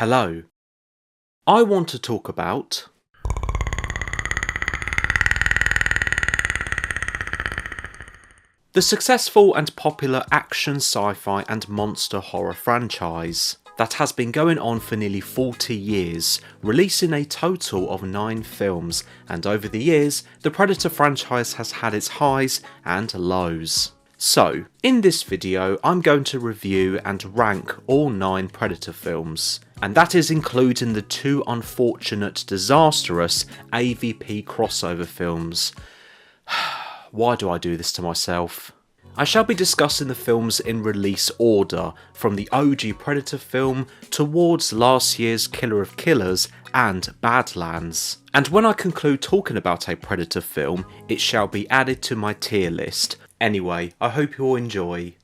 Hello. I want to talk about the successful and popular action, sci-fi and monster horror franchise that has been going on for nearly 40 years, releasing a total of 9 films, and over the years, the Predator franchise has had its highs and lows. So, in this video, I'm going to review and rank all 9 Predator films, and that is including the 2 unfortunate, disastrous AVP crossover films. Why do I do this to myself? I shall be discussing the films in release order, from the OG Predator film towards last year's Killer of Killers and Badlands. And when I conclude talking about a Predator film, it shall be added to my tier list. Anyway, I hope you all enjoy.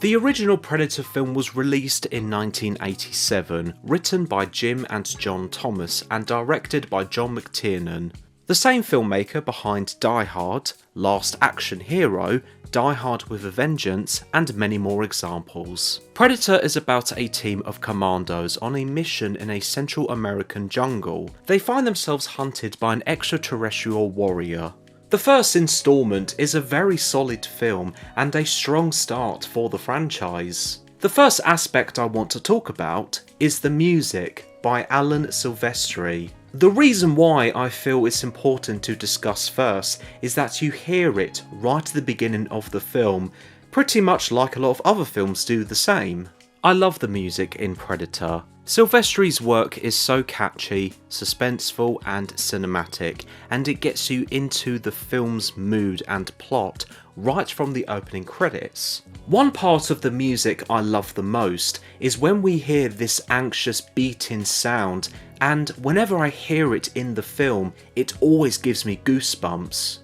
The original Predator film was released in 1987, written by Jim and John Thomas and directed by John McTiernan, the same filmmaker behind Die Hard, Last Action Hero, Die Hard with a Vengeance, and many more examples. Predator is about a team of commandos on a mission in a Central American jungle. They find themselves hunted by an extraterrestrial warrior. The first installment is a very solid film and a strong start for the franchise. The first aspect I want to talk about is the music by Alan Silvestri. The reason why I feel it's important to discuss first is that you hear it right at the beginning of the film, pretty much like a lot of other films do the same. I love the music in Predator. Silvestri's work is so catchy, suspenseful and cinematic, and it gets you into the film's mood and plot right from the opening credits. One part of the music I love the most is when we hear this anxious beating sound, and whenever I hear it in the film, it always gives me goosebumps.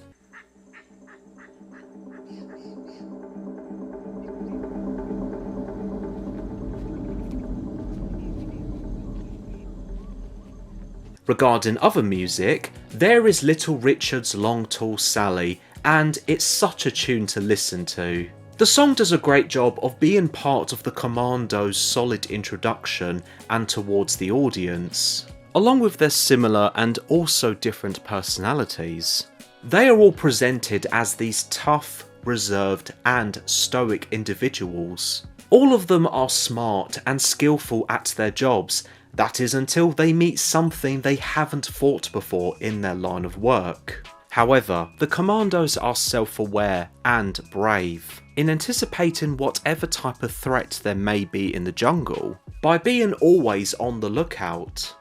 Regarding other music, there is Little Richard's Long Tall Sally, and it's such a tune to listen to. The song does a great job of being part of the Commandos' solid introduction and towards the audience, along with their similar and also different personalities. They are all presented as these tough, reserved and stoic individuals. All of them are smart and skillful at their jobs. That is until they meet something they haven't fought before in their line of work. However, the Commandos are self-aware and brave in anticipating whatever type of threat there may be in the jungle, by being always on the lookout.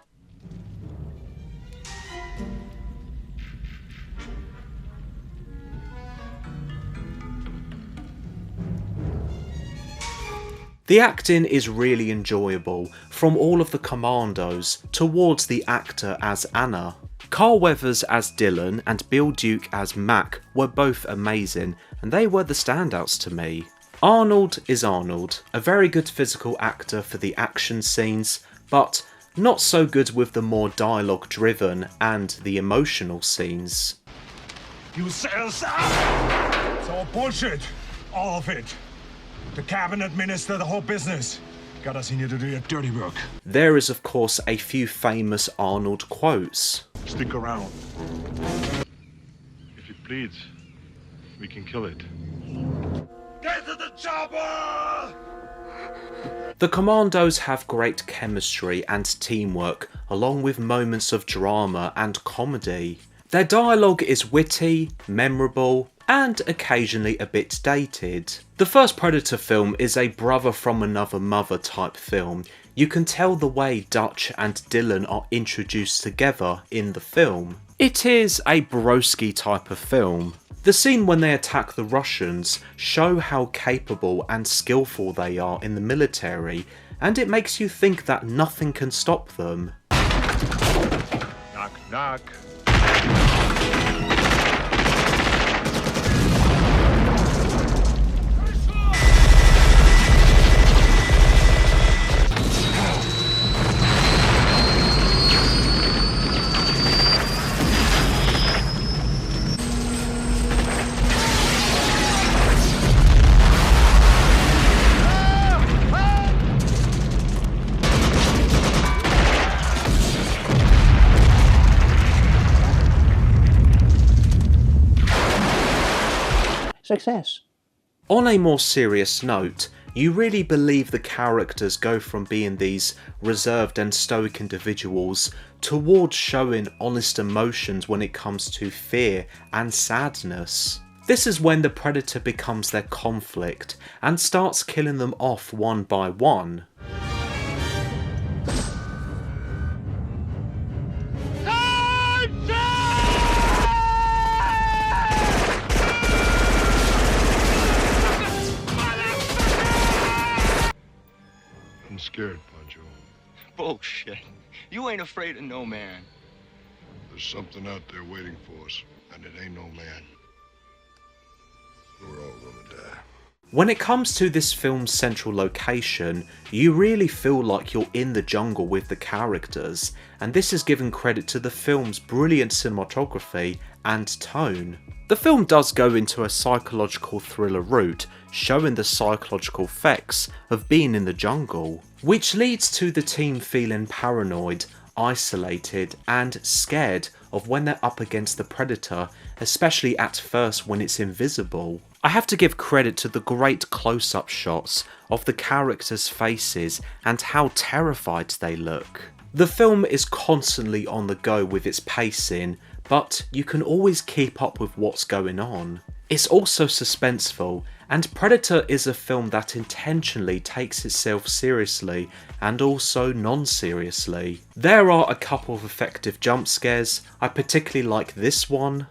The acting is really enjoyable, from all of the commandos towards the actor as Anna. Carl Weathers as Dylan and Bill Duke as Mac were both amazing, and they were the standouts to me. Arnold is Arnold, a very good physical actor for the action scenes, but not so good with the more dialogue driven and the emotional scenes. You set us up! It's all bullshit! All of it! The cabinet minister, the whole business. Got us in here to do your dirty work. There is of course a few famous Arnold quotes. Stick around. If it bleeds, we can kill it. Get to the chopper! The Commandos have great chemistry and teamwork, along with moments of drama and comedy. Their dialogue is witty, memorable, and occasionally a bit dated. The first Predator film is a brother from another mother type film. You can tell the way Dutch and Dylan are introduced together in the film. It is a broski type of film. The scene when they attack the Russians show how capable and skillful they are in the military, and it makes you think that nothing can stop them. Knock, knock. success. On a more serious note, you really believe the characters go from being these reserved and stoic individuals towards showing honest emotions when it comes to fear and sadness. This is when the predator becomes their conflict and starts killing them off one by one. I'm scared, Pancho. Bullshit. You ain't afraid of no man. There's something out there waiting for us, and it ain't no man. We're all gonna die. When it comes to this film's central location, you really feel like you're in the jungle with the characters, and this is given credit to the film's brilliant cinematography and tone. The film does go into a psychological thriller route, showing the psychological effects of being in the jungle, which leads to the team feeling paranoid, isolated and scared of when they're up against the predator, especially at first when it's invisible. I have to give credit to the great close-up shots of the characters' faces and how terrified they look. The film is constantly on the go with its pacing, but you can always keep up with what's going on. It's also suspenseful, and Predator is a film that intentionally takes itself seriously and also non-seriously. There are a couple of effective jump scares. I particularly like this one.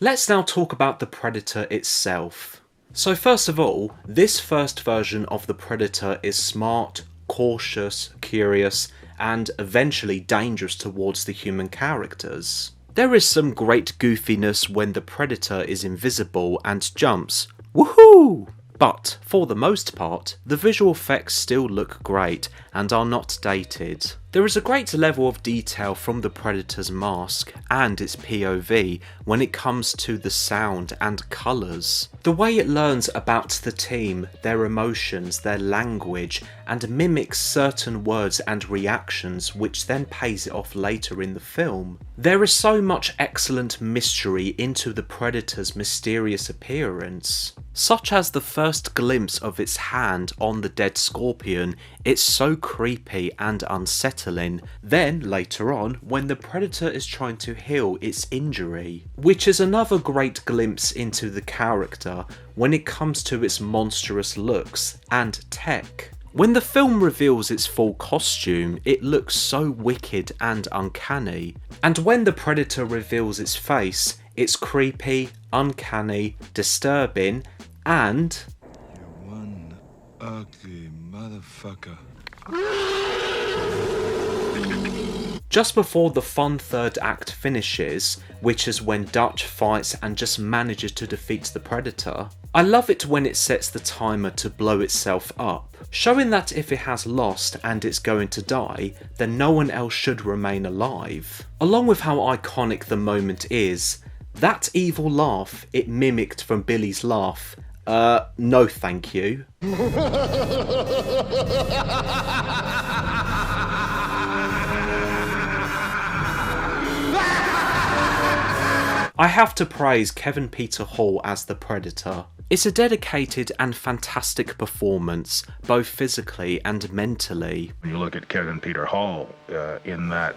Let's now talk about the Predator itself. So first of all, this first version of the Predator is smart, cautious, curious, and eventually dangerous towards the human characters. There is some great goofiness when the Predator is invisible and jumps. Woohoo! But, for the most part, the visual effects still look great and are not dated. There is a great level of detail from the Predator's mask and its POV when it comes to the sound and colours. The way it learns about the team, their emotions, their language, and mimics certain words and reactions, which then pays it off later in the film. There is so much excellent mystery into the Predator's mysterious appearance. Such as the first glimpse of its hand on the dead scorpion, it's so creepy and unsettling. Then, later on, when the Predator is trying to heal its injury, which is another great glimpse into the character when it comes to its monstrous looks and tech. When the film reveals its full costume, it looks so wicked and uncanny. And when the Predator reveals its face, it's creepy, uncanny, disturbing, and... You one ugly motherfucker. Just before the fun third act finishes, which is when Dutch fights and just manages to defeat the Predator, I love it when it sets the timer to blow itself up, showing that if it has lost and it's going to die, then no one else should remain alive. Along with how iconic the moment is, that evil laugh it mimicked from Billy's laugh, no thank you. I have to praise Kevin Peter Hall as the Predator. It's a dedicated and fantastic performance, both physically and mentally. When you look at Kevin Peter Hall in that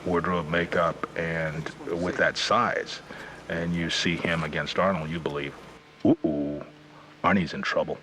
wardrobe makeup and with that size, and you see him against Arnold, you believe, ooh, Arnie's in trouble.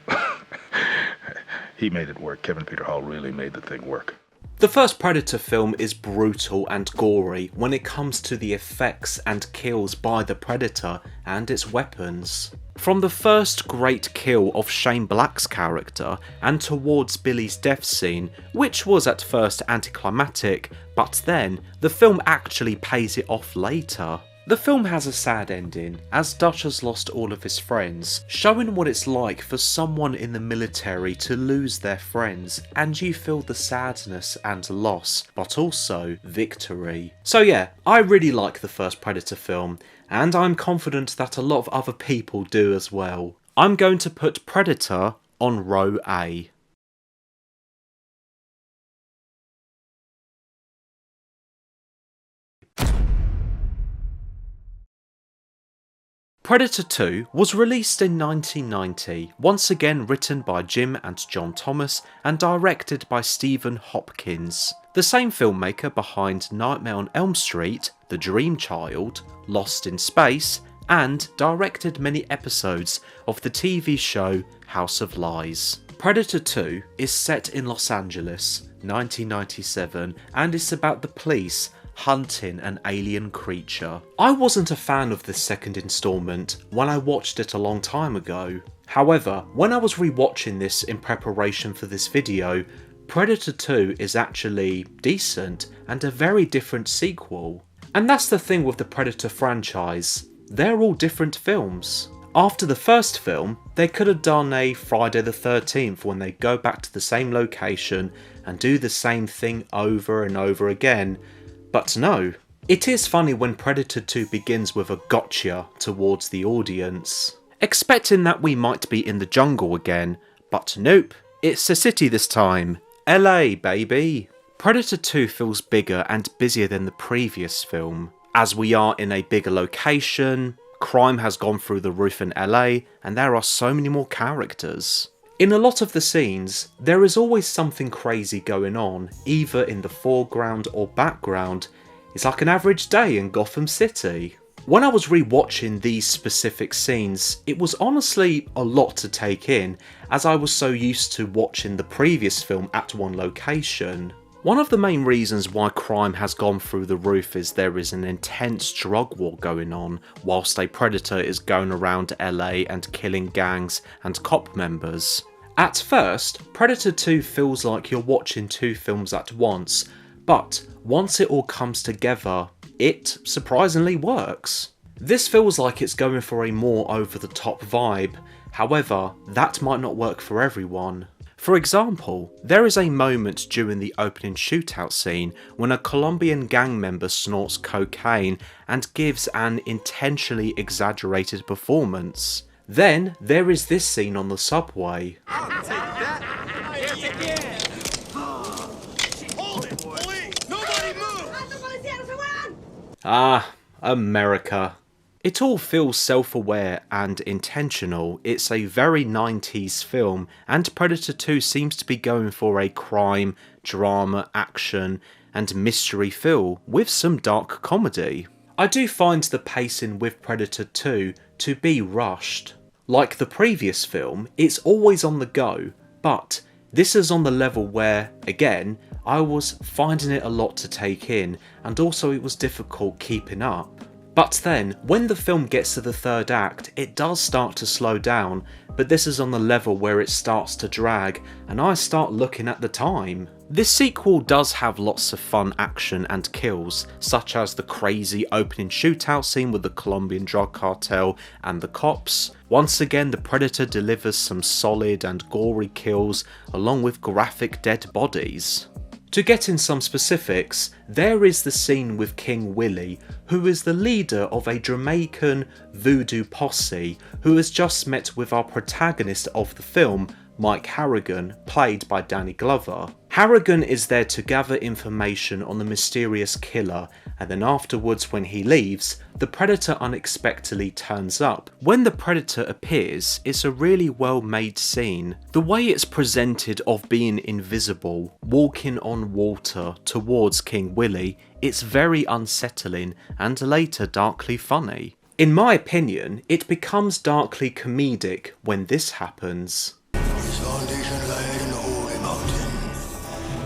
He made it work. Kevin Peter Hall really made the thing work. The first Predator film is brutal and gory when it comes to the effects and kills by the Predator and its weapons. From the first great kill of Shane Black's character and towards Billy's death scene, which was at first anticlimactic, but then the film actually pays it off later. The film has a sad ending, as Dutch has lost all of his friends, showing what it's like for someone in the military to lose their friends, and you feel the sadness and loss, but also victory. So yeah, I really like the first Predator film, and I'm confident that a lot of other people do as well. I'm going to put Predator on row A. Predator 2 was released in 1990, once again written by Jim and John Thomas and directed by Stephen Hopkins, the same filmmaker behind Nightmare on Elm Street, The Dream Child, Lost in Space, and directed many episodes of the TV show House of Lies. Predator 2 is set in Los Angeles, 1997, and it's about the police hunting an alien creature. I wasn't a fan of this second instalment when I watched it a long time ago. However, when I was rewatching this in preparation for this video, Predator 2 is actually decent and a very different sequel. And that's the thing with the Predator franchise, they're all different films. After the first film, they could have done a Friday the 13th when they go back to the same location and do the same thing over and over again. But no, it is funny when Predator 2 begins with a gotcha towards the audience, expecting that we might be in the jungle again, but nope, it's a city this time. LA, baby. Predator 2 feels bigger and busier than the previous film, as we are in a bigger location, crime has gone through the roof in LA, and there are so many more characters. In a lot of the scenes, there is always something crazy going on, either in the foreground or background. It's like an average day in Gotham City. When I was rewatching these specific scenes, it was honestly a lot to take in, as I was so used to watching the previous film at one location. One of the main reasons why crime has gone through the roof is there is an intense drug war going on, whilst a predator is going around LA and killing gangs and cop members. At first, Predator 2 feels like you're watching two films at once, but once it all comes together, it surprisingly works. This feels like it's going for a more over-the-top vibe, however, that might not work for everyone. For example, there is a moment during the opening shootout scene when a Colombian gang member snorts cocaine and gives an intentionally exaggerated performance. Then there is this scene on the subway. I'll take that. Again. Hold it, please. Nobody move. Ah, America. It all feels self-aware and intentional. It's a very 90s film, and Predator 2 seems to be going for a crime, drama, action, and mystery feel with some dark comedy. I do find the pacing with Predator 2 to be rushed. Like the previous film, it's always on the go, but this is on the level where, again, I was finding it a lot to take in, and also it was difficult keeping up. But then, when the film gets to the third act, it does start to slow down, but this is on the level where it starts to drag, and I start looking at the time. This sequel does have lots of fun action and kills, such as the crazy opening shootout scene with the Colombian drug cartel and the cops. Once again, the Predator delivers some solid and gory kills, along with graphic dead bodies. To get in some specifics, there is the scene with King Willie, who is the leader of a Jamaican voodoo posse who has just met with our protagonist of the film, Mike Harrigan, played by Danny Glover. Harrigan is there to gather information on the mysterious killer, and then afterwards when he leaves, the Predator unexpectedly turns up. When the Predator appears, it's a really well made scene. The way it's presented of being invisible, walking on water towards King Willie, it's very unsettling and later darkly funny. In my opinion, it becomes darkly comedic when this happens. Foundation laid in the holy mountain.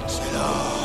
Selah.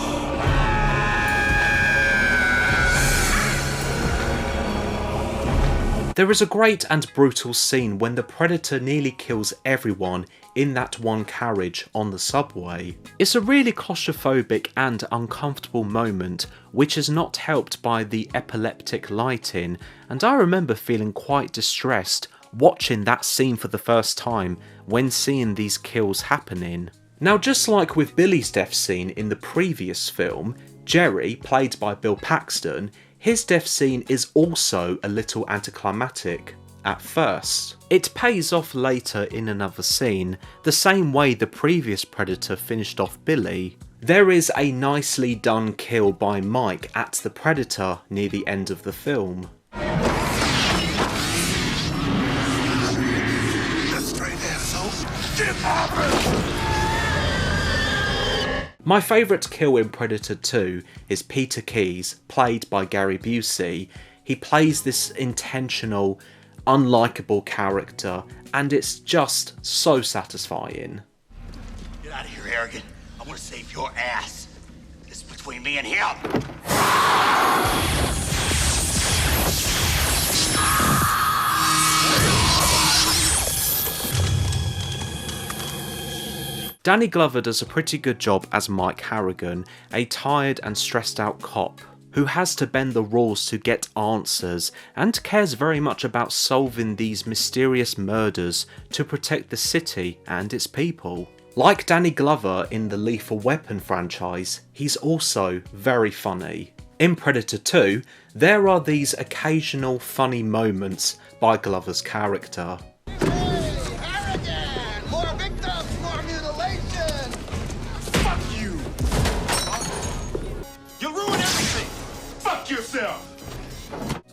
There is a great and brutal scene when the Predator nearly kills everyone in that one carriage on the subway. It's a really claustrophobic and uncomfortable moment, which is not helped by the epileptic lighting, and I remember feeling quite distressed watching that scene for the first time when seeing these kills happening. Now, just like with Billy's death scene in the previous film, Jerry, played by Bill Paxton, his death scene is also a little anticlimactic at first. It pays off later in another scene, the same way the previous Predator finished off Billy. There is a nicely done kill by Mike at the Predator near the end of the film. My favourite kill in Predator 2 is Peter Keyes, played by Gary Busey. He plays this intentional, unlikable character, and it's just so satisfying. Get out of here, Harrigan. I want to save your ass. This is between me and him. Danny Glover does a pretty good job as Mike Harrigan, a tired and stressed out cop who has to bend the rules to get answers and cares very much about solving these mysterious murders to protect the city and its people. Like Danny Glover in the Lethal Weapon franchise, he's also very funny. In Predator 2, there are these occasional funny moments by Glover's character.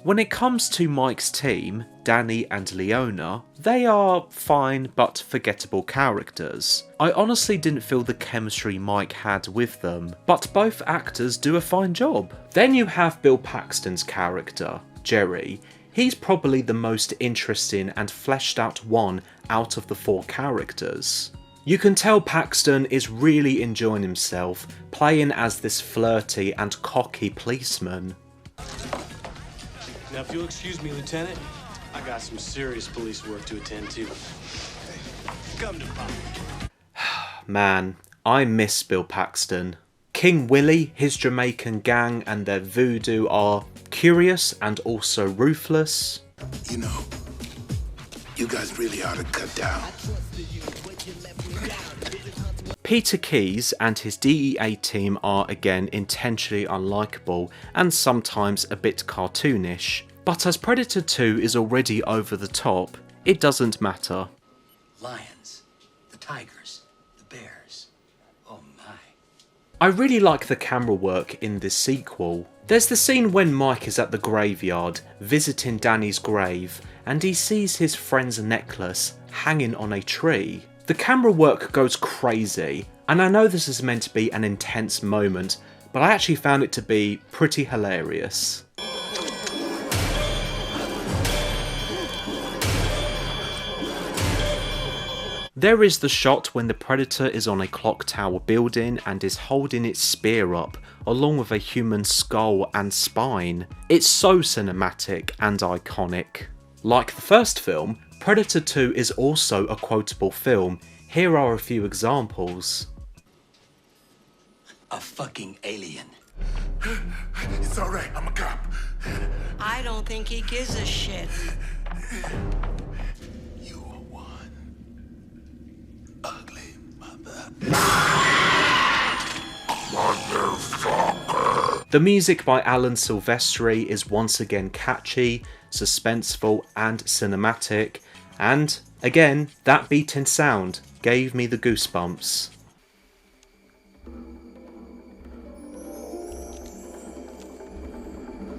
When it comes to Mike's team, Danny and Leona, they are fine but forgettable characters. I honestly didn't feel the chemistry Mike had with them, but both actors do a fine job. Then you have Bill Paxton's character, Jerry. He's probably the most interesting and fleshed out one out of the four characters. You can tell Paxton is really enjoying himself, playing as this flirty and cocky policeman. Now, if you'll excuse me, Lieutenant, I got some serious police work to attend to. Come to Pop. Man, I miss Bill Paxton. King Willie, his Jamaican gang and their voodoo are curious and also ruthless. You know, you guys really ought to cut down. Peter Keyes and his DEA team are again intentionally unlikable and sometimes a bit cartoonish, but as Predator 2 is already over the top, it doesn't matter. Lions, the tigers, the bears. Oh my. I really like the camera work in this sequel. There's the scene when Mike is at the graveyard visiting Danny's grave and he sees his friend's necklace hanging on a tree. The camera work goes crazy, and I know this is meant to be an intense moment, but I actually found it to be pretty hilarious. There is the shot when the Predator is on a clock tower building and is holding its spear up, along with a human skull and spine. It's so cinematic and iconic. Like the first film, Predator 2 is also a quotable film. Here are a few examples. A fucking alien. It's alright, I'm a cop. I don't think he gives a shit. You are one ugly mother. Motherfucker. The music by Alan Silvestri is once again catchy, suspenseful and cinematic, and again, that beat-in sound gave me the goosebumps.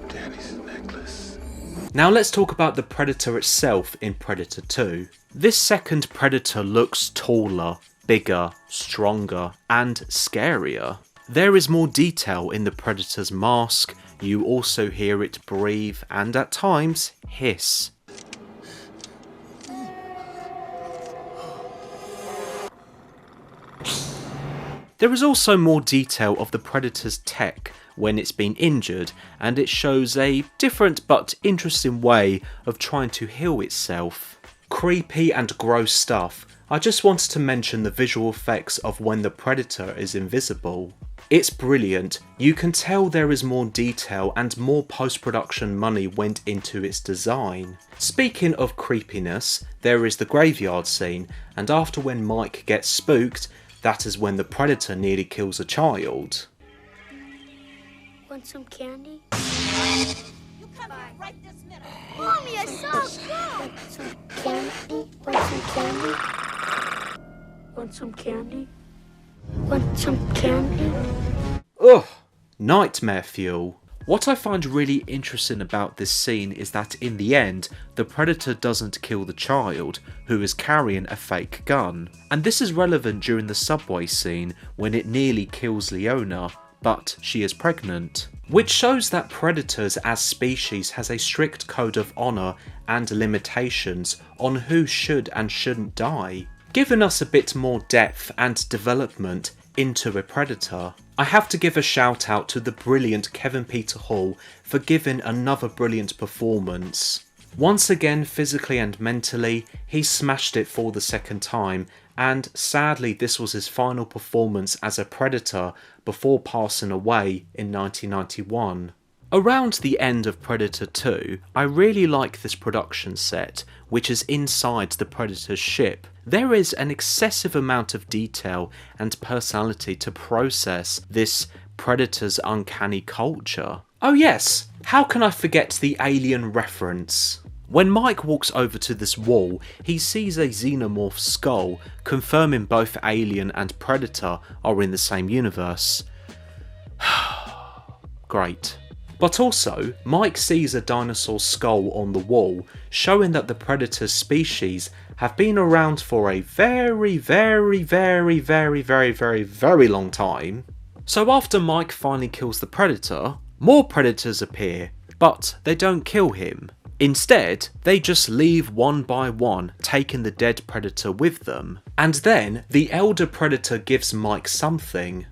Danny's necklace. Now let's talk about the Predator itself in Predator 2. This second Predator looks taller, bigger, stronger, and scarier. There is more detail in the Predator's mask, you also hear it breathe and at times hiss. There is also more detail of the Predator's tech when it's been injured, and it shows a different but interesting way of trying to heal itself. Creepy and gross stuff. I just wanted to mention the visual effects of when the Predator is invisible. It's brilliant. You can tell there is more detail and more post-production money went into its design. Speaking of creepiness, there is the graveyard scene, and after when Mike gets spooked, that is when the Predator nearly kills a child. Want some candy? You come here right this minute. Mommy, I saw a girl. Want some candy? Want some candy? Want some candy? Want some candy? Ugh, nightmare fuel. What I find really interesting about this scene is that in the end, the predator doesn't kill the child, who is carrying a fake gun. And this is relevant during the subway scene when it nearly kills Leona, but she is pregnant. Which shows that predators as species has a strict code of honour and limitations on who should and shouldn't die, giving us a bit more depth and development into a predator. I have to give a shout out to the brilliant Kevin Peter Hall for giving another brilliant performance. Once again, physically and mentally, he smashed it for the second time, and sadly this was his final performance as a Predator before passing away in 1991. Around the end of Predator 2, I really like this production set, which is inside the Predator's ship. There is an excessive amount of detail and personality to process this Predator's uncanny culture. Oh yes, how can I forget the alien reference? When Mike walks over to this wall, he sees a xenomorph skull, confirming both Alien and Predator are in the same universe. Great. But also, Mike sees a dinosaur skull on the wall, showing that the Predator's species have been around for a very long time. So after Mike finally kills the Predator, more Predators appear, but they don't kill him. Instead, they just leave one by one, taking the dead Predator with them. And then, the elder Predator gives Mike something.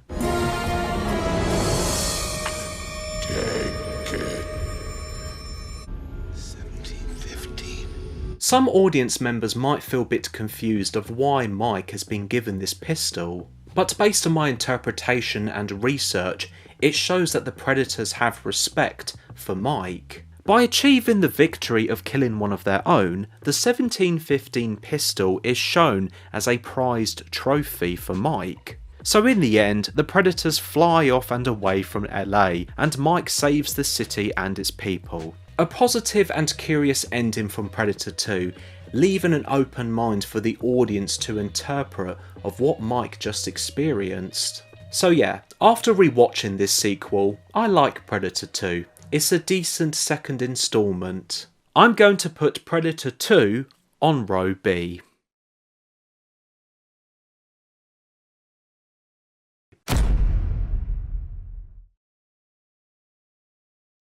Some audience members might feel a bit confused of why Mike has been given this pistol, but based on my interpretation and research, it shows that the Predators have respect for Mike. By achieving the victory of killing one of their own, the 1715 pistol is shown as a prized trophy for Mike. So in the end, the Predators fly off and away from LA, and Mike saves the city and its people. A positive and curious ending from Predator 2, leaving an open mind for the audience to interpret of what Mike just experienced. So yeah, after rewatching this sequel, I like Predator 2. It's a decent second instalment. I'm going to put Predator 2 on row B.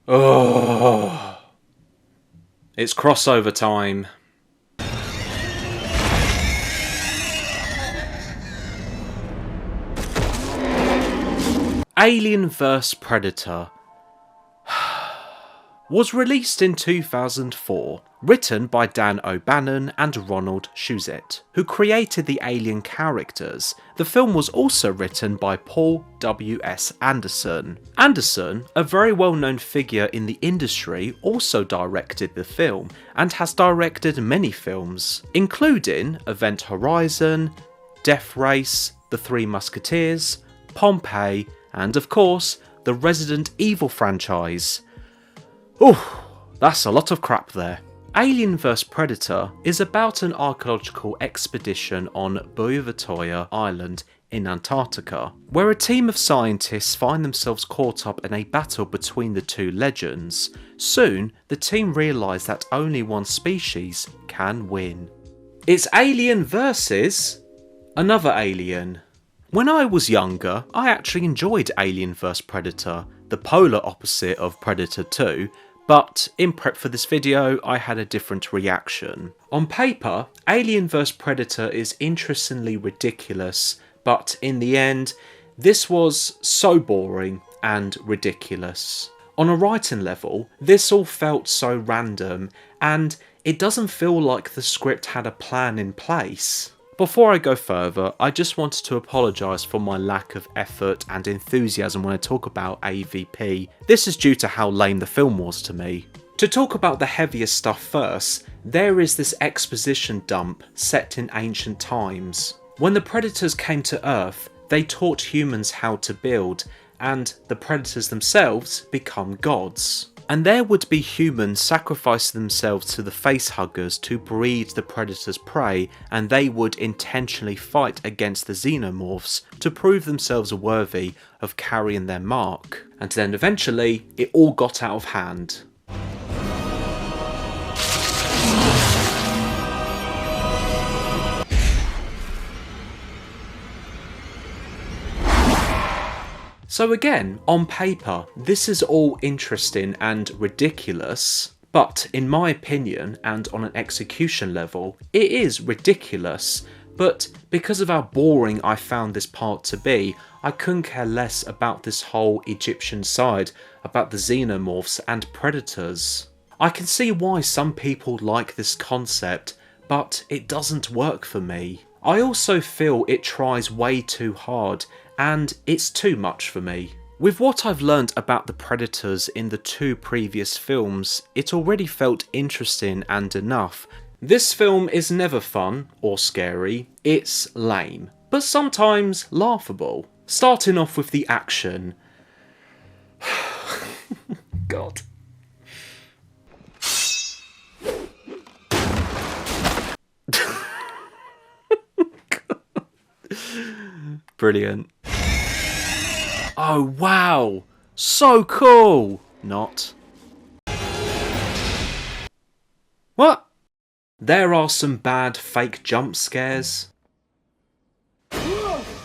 Oh, it's crossover time. Alien vs Predator was released in 2004, written by Dan O'Bannon and Ronald Shusett, who created the Alien characters. The film was also written by Paul W.S. Anderson. Anderson, a very well-known figure in the industry, also directed the film, and has directed many films, including Event Horizon, Death Race, The Three Musketeers, Pompeii, and of course, the Resident Evil franchise. Ooh, that's a lot of crap there. Alien vs Predator is about an archaeological expedition on Buyavatoya Island in Antarctica, where a team of scientists find themselves caught up in a battle between the two legends. Soon, the team realise that only one species can win. It's Alien versus another alien. When I was younger, I actually enjoyed Alien vs Predator, the polar opposite of Predator 2, but in prep for this video, I had a different reaction. On paper, Alien vs Predator is interestingly ridiculous, but in the end, this was so boring and ridiculous. On a writing level, this all felt so random, and it doesn't feel like the script had a plan in place. Before I go further, I just wanted to apologise for my lack of effort and enthusiasm when I talk about AVP. This is due to how lame the film was to me. To talk about the heavier stuff first, there is this exposition dump set in ancient times. When the Predators came to Earth, they taught humans how to build, and the Predators themselves become gods. And there would be humans sacrificing themselves to the facehuggers to breed the predator's prey, and they would intentionally fight against the xenomorphs to prove themselves worthy of carrying their mark. And then eventually, it all got out of hand. So again, on paper, this is all interesting and ridiculous, but in my opinion, and on an execution level, it is ridiculous, but because of how boring I found this part to be, I couldn't care less about this whole Egyptian side, about the xenomorphs and predators. I can see why some people like this concept, but it doesn't work for me. I also feel it tries way too hard, and it's too much for me. With what I've learned about the predators in the 2 previous films, it already felt interesting and enough. This film is never fun or scary, it's lame, but sometimes laughable. Starting off with the action. God. Brilliant. Oh wow, so cool! Not. What? There are some bad fake jump scares.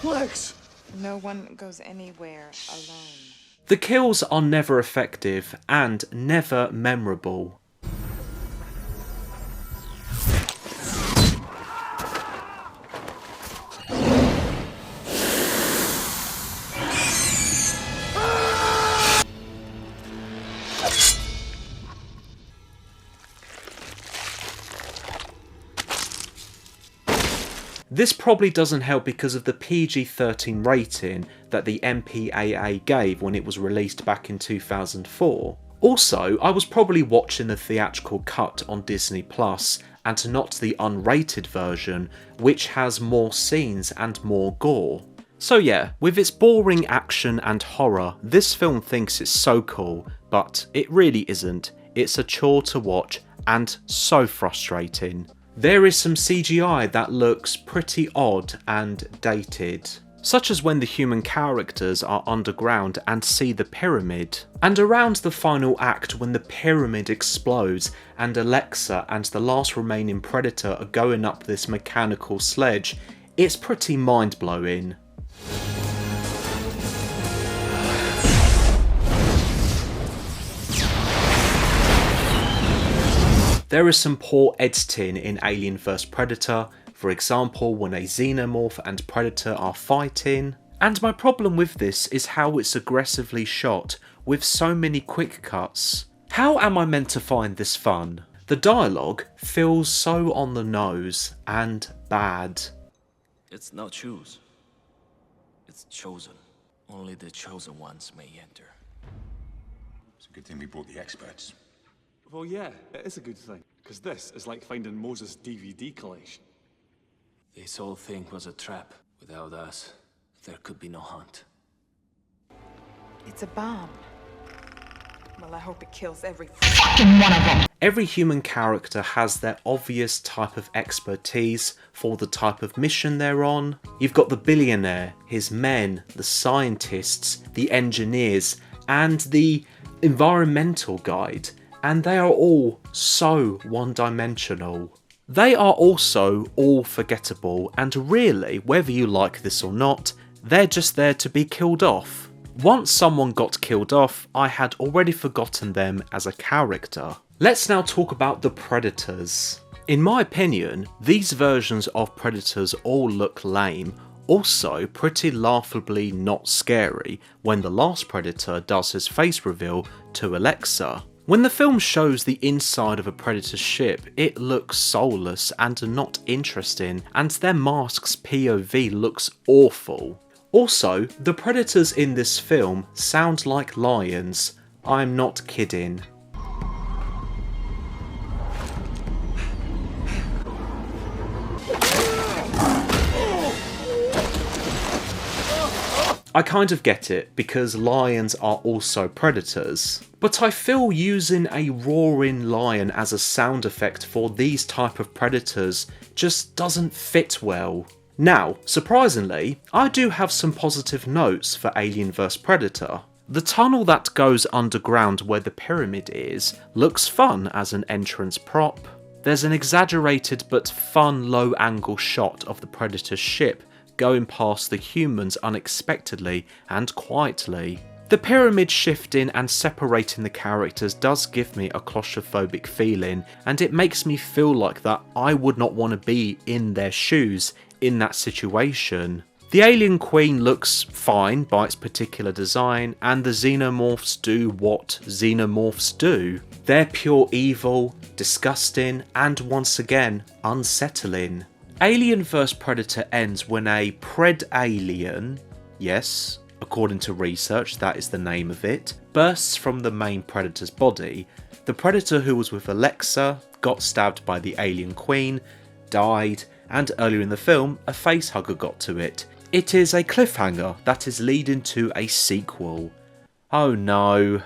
Lex! No one goes anywhere alone. The kills are never effective and never memorable. This probably doesn't help because of the PG-13 rating that the MPAA gave when it was released back in 2004. Also, I was probably watching the theatrical cut on Disney Plus and not the unrated version, which has more scenes and more gore. So yeah, with its boring action and horror, this film thinks it's so cool, but it really isn't. It's a chore to watch and so frustrating. There is some CGI that looks pretty odd and dated, such as when the human characters are underground and see the pyramid, and around the final act when the pyramid explodes and Alexa and the last remaining predator are going up this mechanical sledge. It's pretty mind-blowing. There is some poor editing in Alien vs Predator, for example when a xenomorph and predator are fighting, and my problem with this is how it's aggressively shot with so many quick cuts. How am I meant to find this fun? The dialogue feels so on the nose and bad. It's not choose, it's chosen. Only the chosen ones may enter. It's a good thing we brought the experts. Well, yeah, it is a good thing, because this is like finding Moses' DVD collection. This whole thing was a trap. Without us, there could be no hunt. It's a bomb. Well, I hope it kills every fucking one of them. Every human character has their obvious type of expertise for the type of mission they're on. You've got the billionaire, his men, the scientists, the engineers, and the environmental guide. And they are all so one-dimensional. They are also all forgettable, and really, whether you like this or not, they're just there to be killed off. Once someone got killed off, I had already forgotten them as a character. Let's now talk about the predators. In my opinion, these versions of predators all look lame, also pretty laughably not scary when the last predator does his face reveal to Alexa. When the film shows the inside of a predator's ship, it looks soulless and not interesting, and their mask's POV looks awful. Also, the predators in this film sound like lions. I'm not kidding. I kind of get it, because lions are also predators. But I feel using a roaring lion as a sound effect for these type of predators just doesn't fit well. Now, surprisingly, I do have some positive notes for Alien vs Predator. The tunnel that goes underground where the pyramid is looks fun as an entrance prop. There's an exaggerated but fun low angle shot of the Predator's ship going past the humans unexpectedly and quietly. The pyramid shifting and separating the characters does give me a claustrophobic feeling, and it makes me feel like that I would not want to be in their shoes in that situation. The alien queen looks fine by its particular design, and the xenomorphs do what xenomorphs do. They're pure evil, disgusting, and once again, unsettling. Alien vs Predator ends when a pred-alien, yes, according to research that is the name of it, bursts from the main predator's body. The predator who was with Alexa got stabbed by the alien queen, died, and earlier in the film a facehugger got to it. It is a cliffhanger that is leading to a sequel. Oh no.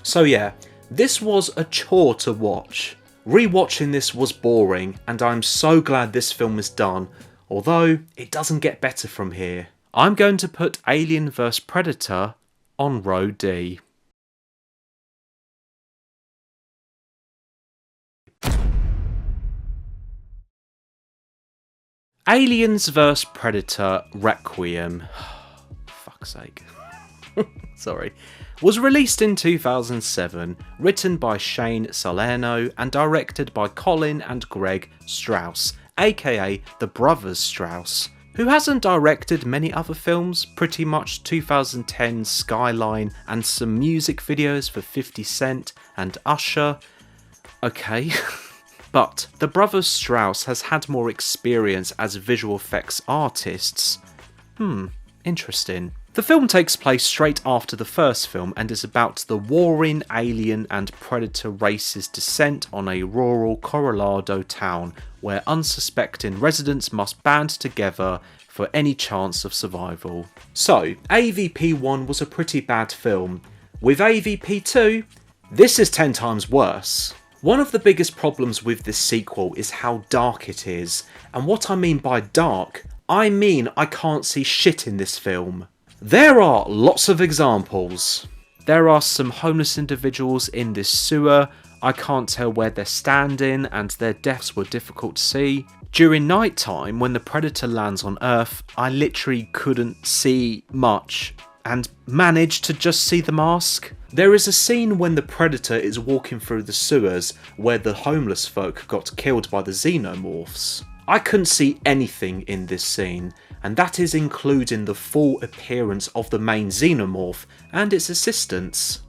So yeah, this was a chore to watch. Rewatching this was boring, and I'm so glad this film is done, although it doesn't get better from here. I'm going to put Alien vs Predator on row D. Aliens vs Predator Requiem. Fuck's sake. Sorry. Was released in 2007, written by Shane Salerno and directed by Colin and Greg Strauss, aka the Brothers Strauss, who hasn't directed many other films, pretty much 2010's Skyline and some music videos for 50 Cent and Usher. Okay. But the Brothers Strauss has had more experience as visual effects artists. Interesting. The film takes place straight after the first film and is about the warring alien and predator races' descent on a rural Colorado town where unsuspecting residents must band together for any chance of survival. So, AVP1 was a pretty bad film. With AVP2, this is 10 times worse. One of the biggest problems with this sequel is how dark it is, and what I mean by dark, I mean I can't see shit in this film. There are lots of examples. There are some homeless individuals in this sewer, I can't tell where they're standing and their deaths were difficult to see. During night time, when the predator lands on Earth, I literally couldn't see much and managed to just see the mask. There is a scene when the predator is walking through the sewers where the homeless folk got killed by the xenomorphs. I couldn't see anything in this scene, and that is including the full appearance of the main xenomorph and its assistants.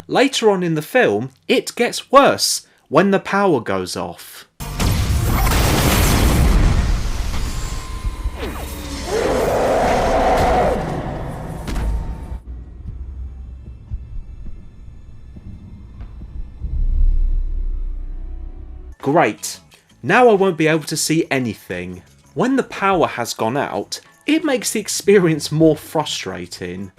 Later on in the film, it gets worse when the power goes off. Great, now I won't be able to see anything. When the power has gone out, it makes the experience more frustrating.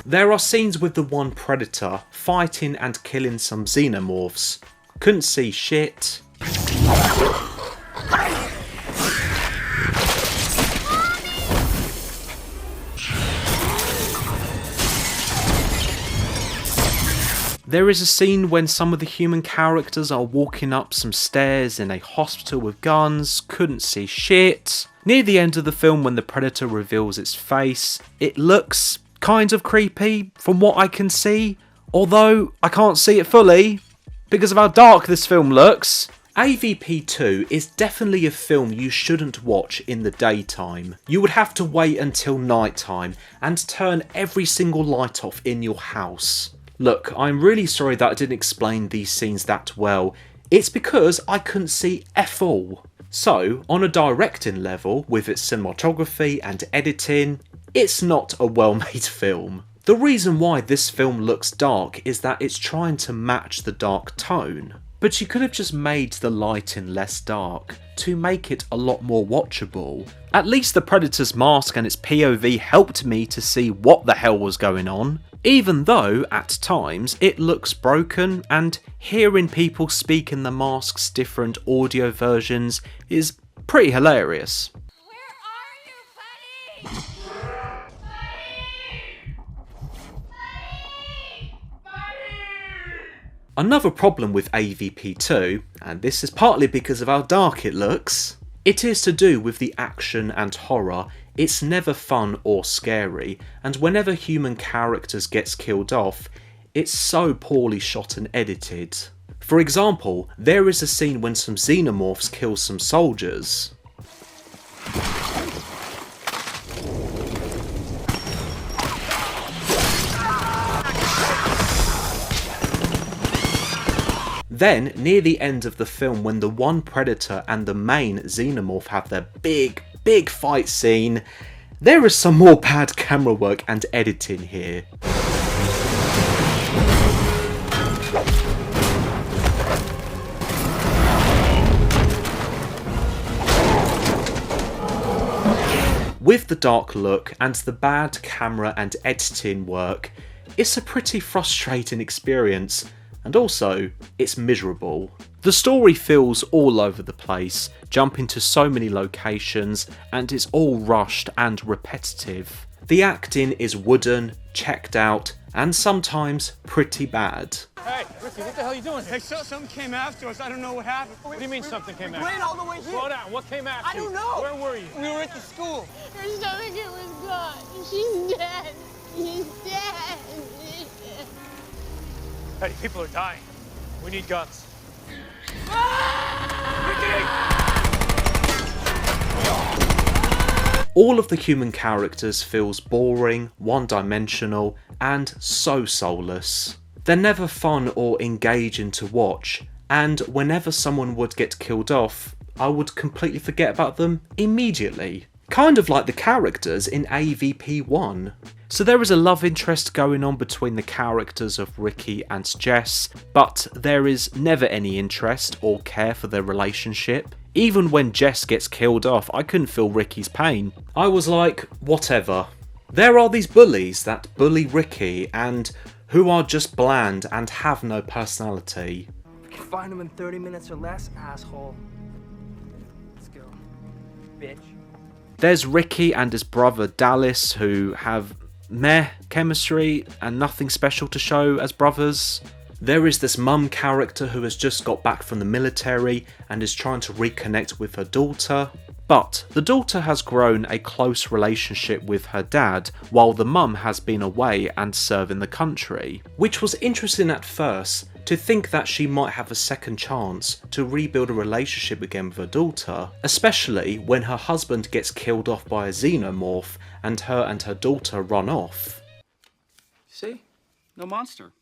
There are scenes with the one predator fighting and killing some xenomorphs. Couldn't see shit. There is a scene when some of the human characters are walking up some stairs in a hospital with guns. Couldn't see shit. Near the end of the film, when the predator reveals its face, it looks kind of creepy from what I can see, although I can't see it fully because of how dark this film looks. AVP2 is definitely a film you shouldn't watch in the daytime. You would have to wait until nighttime and turn every single light off in your house. Look, I'm really sorry that I didn't explain these scenes that well. It's because I couldn't see F all. So, on a directing level, with its cinematography and editing, it's not a well-made film. The reason why this film looks dark is that it's trying to match the dark tone. But you could have just made the lighting less dark to make it a lot more watchable. At least the Predator's mask and its POV helped me to see what the hell was going on, even though at times it looks broken, and hearing people speak in the mask's different audio versions is pretty hilarious. Where are you, buddy? Another problem with AVP2, and this is partly because of how dark it looks, it is to do with the action and horror. It's never fun or scary, and whenever human characters gets killed off, it's so poorly shot and edited. For example, there is a scene when some xenomorphs kill some soldiers. Then, near the end of the film, when the one Predator and the main Xenomorph have their big fight scene, there is some more bad camera work and editing here. With the dark look and the bad camera and editing work, it's a pretty frustrating experience. And also, it's miserable. The story feels all over the place, jumping to so many locations, and it's all rushed and repetitive. The acting is wooden, checked out, and sometimes pretty bad. Hey, Ricky, what the hell are you doing? Hey, something came after us. I don't know what happened. What do you mean something came after us? We ran all the way here. Slow down. What came after you? I don't know. Where were you? We were at the school. Her stomach, it was gone. She's dead. She's dead. Hey, people are dying. We need guns. All of the human characters feels boring, one-dimensional, and so soulless. They're never fun or engaging to watch, and whenever someone would get killed off, I would completely forget about them immediately. Kind of like the characters in AVP1. So there is a love interest going on between the characters of Ricky and Jess, but there is never any interest or care for their relationship. Even when Jess gets killed off, I couldn't feel Ricky's pain. I was like, whatever. There are these bullies that bully Ricky and who are just bland and have no personality. We can find him in 30 minutes or less, asshole. Let's go, bitch. There's Ricky and his brother Dallas, who have meh chemistry and nothing special to show as brothers. There is this mum character who has just got back from the military and is trying to reconnect with her daughter. But the daughter has grown a close relationship with her dad while the mum has been away and serving the country. Which was interesting at first, to think that she might have a second chance to rebuild a relationship again with her daughter, especially when her husband gets killed off by a xenomorph and her daughter run off. See? No monster.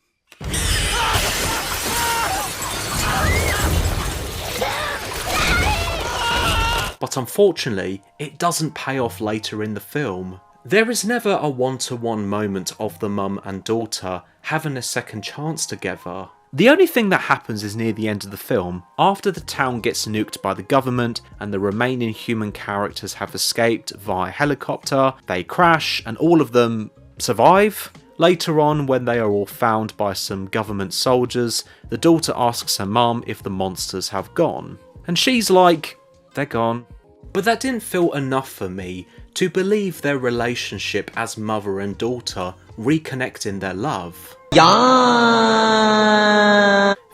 But unfortunately, it doesn't pay off later in the film. There is never a one-to-one moment of the mum and daughter having a second chance together. The only thing that happens is near the end of the film, after the town gets nuked by the government and the remaining human characters have escaped via helicopter, they crash and all of them survive. Later on, when they are all found by some government soldiers, the daughter asks her mum if the monsters have gone. And she's like, they're gone. But that didn't feel enough for me to believe their relationship as mother and daughter reconnecting their love. Yeah.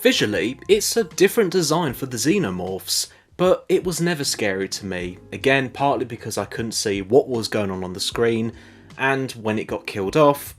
Visually, it's a different design for the xenomorphs, but it was never scary to me. Again, partly because I couldn't see what was going on the screen, and when it got killed off,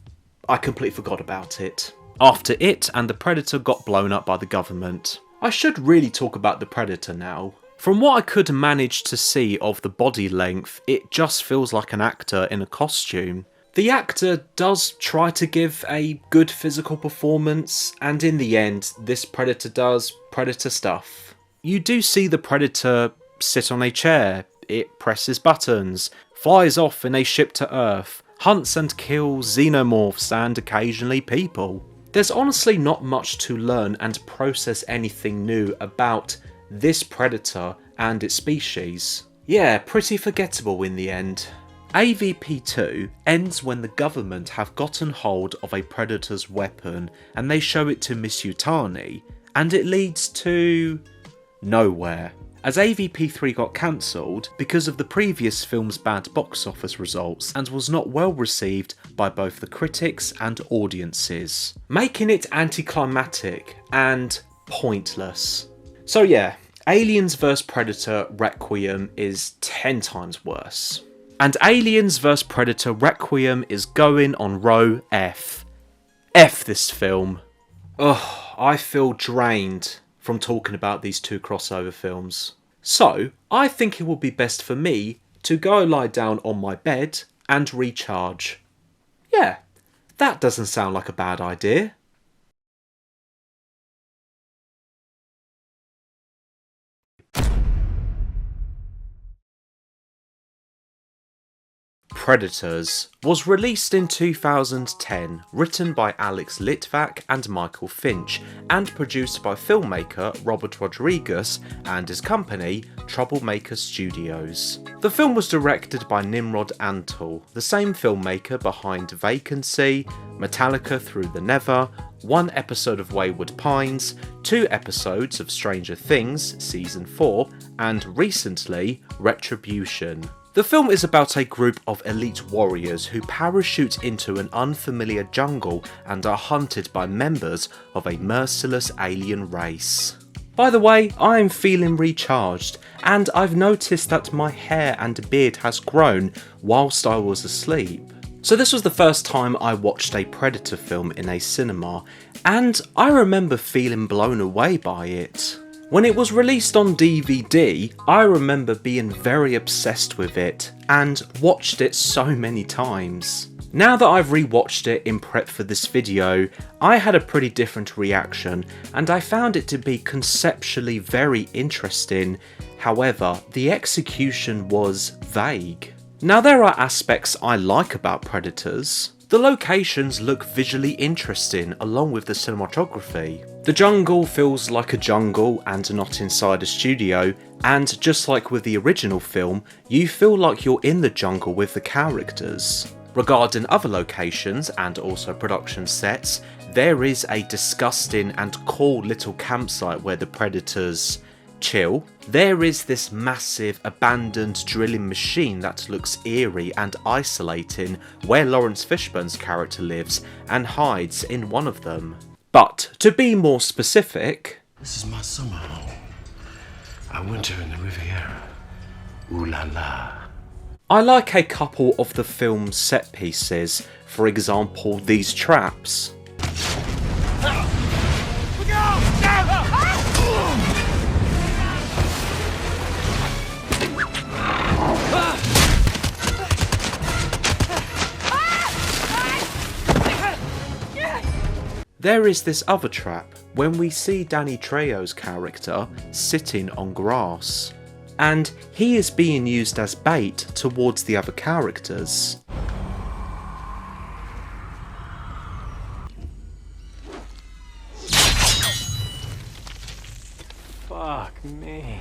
I completely forgot about it. After it and the Predator got blown up by the government. I should really talk about the Predator now. From what I could manage to see of the body length, it just feels like an actor in a costume. The actor does try to give a good physical performance, and in the end, this Predator does Predator stuff. You do see the Predator sit on a chair, it presses buttons, flies off in a ship to Earth, hunts and kills xenomorphs and occasionally people. There's honestly not much to learn and process anything new about this Predator and its species. Yeah, pretty forgettable in the end. AVP2 ends when the government have gotten hold of a Predator's weapon and they show it to Miss Yutani, and it leads to nowhere, as AVP3 got cancelled because of the previous film's bad box office results and was not well received by both the critics and audiences, making it anticlimactic and pointless. So yeah, Aliens vs Predator Requiem is 10 times worse. And Aliens vs Predator Requiem is going on row F. F this film. Ugh, I feel drained from talking about these two crossover films. So, I think it would be best for me to go lie down on my bed and recharge. Yeah, that doesn't sound like a bad idea. Predators was released in 2010, written by Alex Litvak and Michael Finch, and produced by filmmaker Robert Rodriguez and his company, Troublemaker Studios. The film was directed by Nimrod Antal, the same filmmaker behind Vacancy, Metallica Through the Never, 1 episode of Wayward Pines, 2 episodes of Stranger Things Season 4, and recently, Retribution. The film is about a group of elite warriors who parachute into an unfamiliar jungle and are hunted by members of a merciless alien race. By the way, I am feeling recharged, and I've noticed that my hair and beard has grown whilst I was asleep. So this was the first time I watched a Predator film in a cinema, and I remember feeling blown away by it. When it was released on DVD, I remember being very obsessed with it and watched it so many times. Now that I've rewatched it in prep for this video, I had a pretty different reaction and I found it to be conceptually very interesting. However, the execution was vague. Now there are aspects I like about Predators. The locations look visually interesting along with the cinematography. The jungle feels like a jungle and not inside a studio, and just like with the original film, you feel like you're in the jungle with the characters. Regarding other locations and also production sets, there is a disgusting and cool little campsite where the Predators chill. There is this massive abandoned drilling machine that looks eerie and isolating where Lawrence Fishburne's character lives and hides in one of them. But to be more specific, this is my summer home. I winter in the Riviera. Ooh la la. I like a couple of the film's set pieces, for example these traps. Look out! There is this other trap when we see Danny Trejo's character sitting on grass, and he is being used as bait towards the other characters. Fuck me.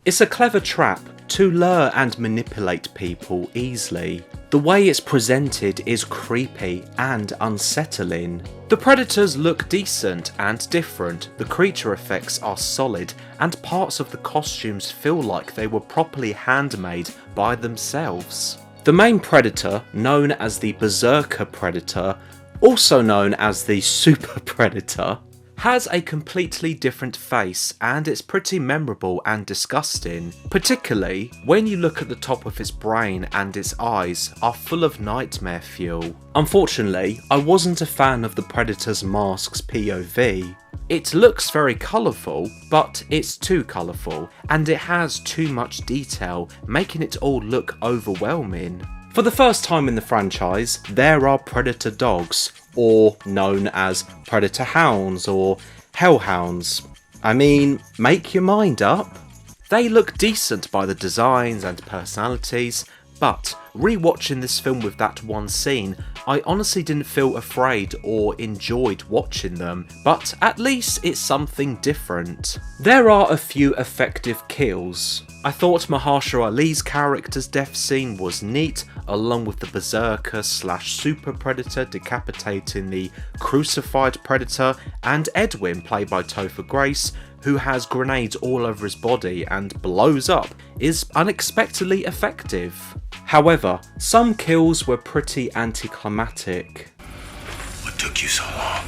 It's a clever trap to lure and manipulate people easily. The way it's presented is creepy and unsettling. The Predators look decent and different, the creature effects are solid, and parts of the costumes feel like they were properly handmade by themselves. The main Predator, known as the Berserker Predator, also known as the Super Predator, has a completely different face and it's pretty memorable and disgusting, particularly when you look at the top of its brain and its eyes are full of nightmare fuel. Unfortunately, I wasn't a fan of the Predator's mask's POV. It looks very colourful, but it's too colourful and it has too much detail, making it all look overwhelming. For the first time in the franchise, there are predator dogs, or known as predator hounds or hellhounds. I mean, make your mind up. They look decent by the designs and personalities, but rewatching this film with that one scene, I honestly didn't feel afraid or enjoyed watching them, but at least it's something different. There are a few effective kills. I thought Mahershala Ali's character's death scene was neat, along with the berserker / super predator decapitating the crucified predator, and Edwin, played by Topher Grace, who has grenades all over his body and blows up, is unexpectedly effective. However, some kills were pretty anticlimactic. What took you so long?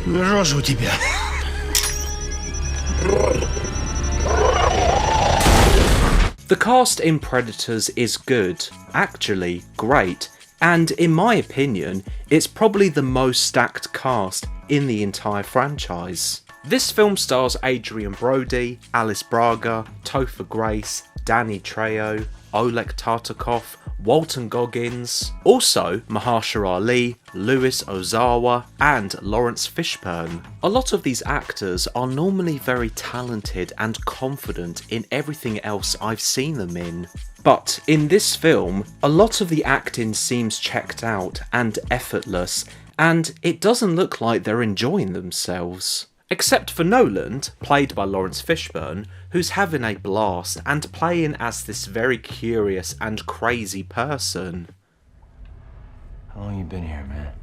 Рожь у тебя. The cast in Predators is good, actually great, and in my opinion, it's probably the most stacked cast in the entire franchise. This film stars Adrian Brody, Alice Braga, Topher Grace, Danny Trejo, Oleg Tartakov, Walton Goggins, also Mahershala Ali, Louis Ozawa, and Lawrence Fishburne. A lot of these actors are normally very talented and confident in everything else I've seen them in. But in this film, a lot of the acting seems checked out and effortless, and it doesn't look like they're enjoying themselves. Except for Noland, played by Lawrence Fishburne, who's having a blast and playing as this very curious and crazy person. How long you been here, man?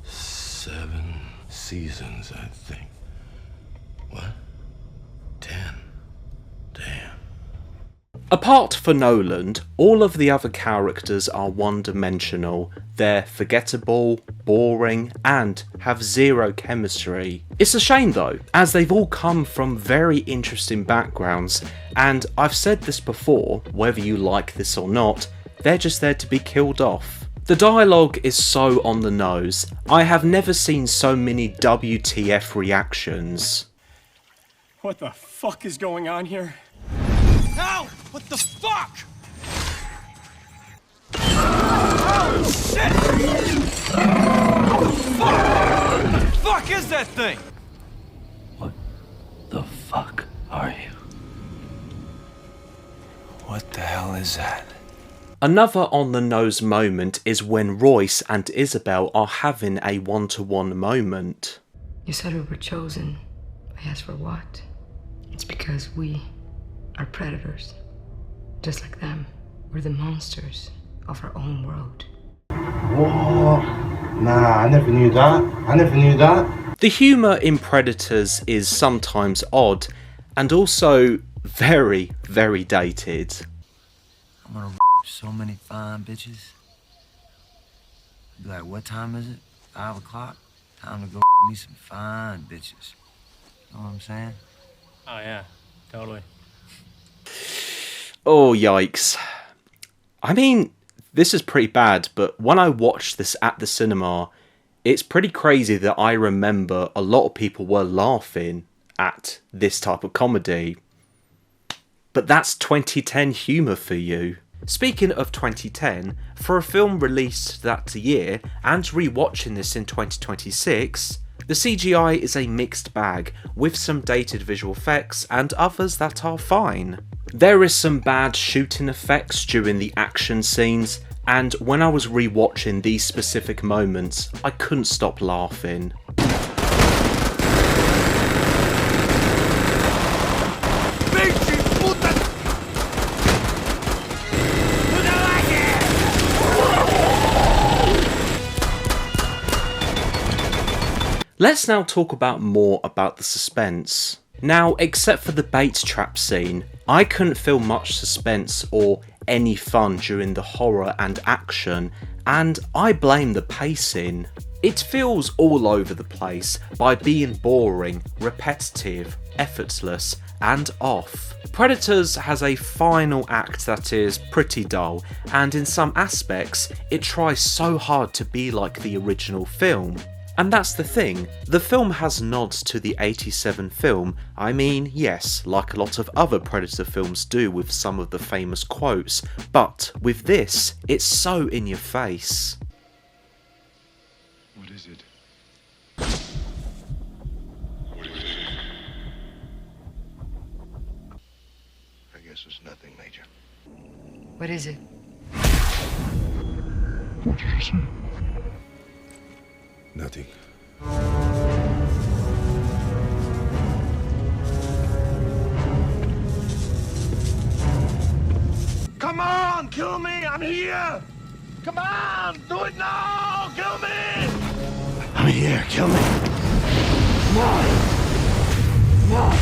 7 seasons, I think. What? 10. Damn. Apart from Noland, all of the other characters are one-dimensional. They're forgettable, boring, and have zero chemistry. It's a shame though, as they've all come from very interesting backgrounds, and I've said this before, whether you like this or not, they're just there to be killed off. The dialogue is so on the nose. I have never seen so many WTF reactions. What the fuck is going on here? Ow! What the fuck? Oh, shit! Fuck! What the fuck is that thing? What the fuck are you? What the hell is that? Another on-the-nose moment is when Royce and Isabel are having a one-to-one moment. You said we were chosen. I asked for what? It's because we are predators. Just like them. We're the monsters of our own world. Whoa. Nah, I never knew that. The humour in Predators is sometimes odd, and also very, very dated. I'm gonna so many fine bitches. Be like, what time is it? 5 o'clock? Time to go me some fine bitches. Know what I'm saying? Oh yeah, totally. Oh, yikes. I mean, this is pretty bad, but when I watched this at the cinema, it's pretty crazy that I remember a lot of people were laughing at this type of comedy. But that's 2010 humour for you. Speaking of 2010, for a film released that year and rewatching this in 2026, the CGI is a mixed bag, with some dated visual effects and others that are fine. There is some bad shooting effects during the action scenes, and when I was rewatching these specific moments, I couldn't stop laughing. Let's now talk more about the suspense. Now, except for the bait trap scene, I couldn't feel much suspense or any fun during the horror and action, and I blame the pacing. It feels all over the place by being boring, repetitive, effortless, and off. Predators has a final act that is pretty dull, and in some aspects, it tries so hard to be like the original film. And that's the thing, the film has nods to the 87 film. I mean, yes, like a lot of other Predator films do with some of the famous quotes, but with this, it's so in your face. What is it? I guess it's nothing, Major. What is it? What did you say? Nothing. Come on, kill me! I'm here! Come on! Do it now! Kill me! I'm here, kill me. Come on! Come on!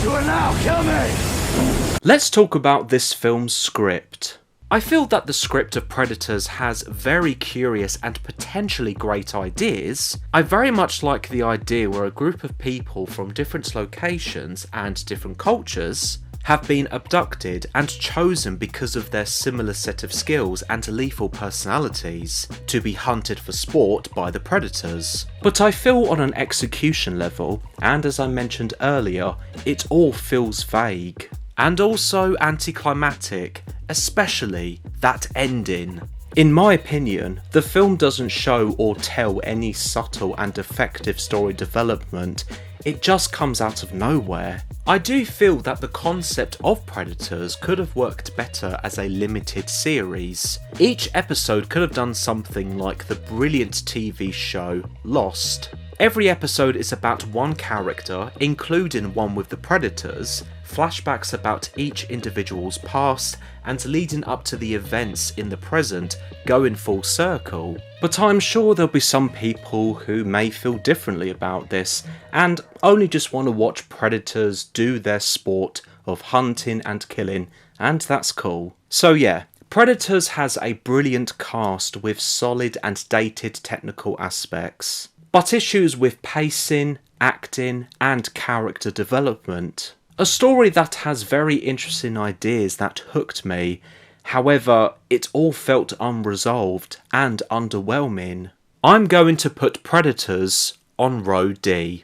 Do it now! Kill me! Let's talk about this film's script. I feel that the script of Predators has very curious and potentially great ideas. I very much like the idea where a group of people from different locations and different cultures have been abducted and chosen because of their similar set of skills and lethal personalities to be hunted for sport by the Predators. But I feel on an execution level, and as I mentioned earlier, it all feels vague. And also anticlimactic, especially that ending. In my opinion, the film doesn't show or tell any subtle and effective story development, it just comes out of nowhere. I do feel that the concept of Predators could have worked better as a limited series. Each episode could have done something like the brilliant TV show Lost. Every episode is about one character, including one with the Predators, flashbacks about each individual's past, and leading up to the events in the present, going full circle. But I'm sure there'll be some people who may feel differently about this, and only just want to watch Predators do their sport of hunting and killing, and that's cool. So yeah, Predators has a brilliant cast with solid and dated technical aspects, but issues with pacing, acting, and character development. A story that has very interesting ideas that hooked me, however, it all felt unresolved and underwhelming. I'm going to put Predators on row D.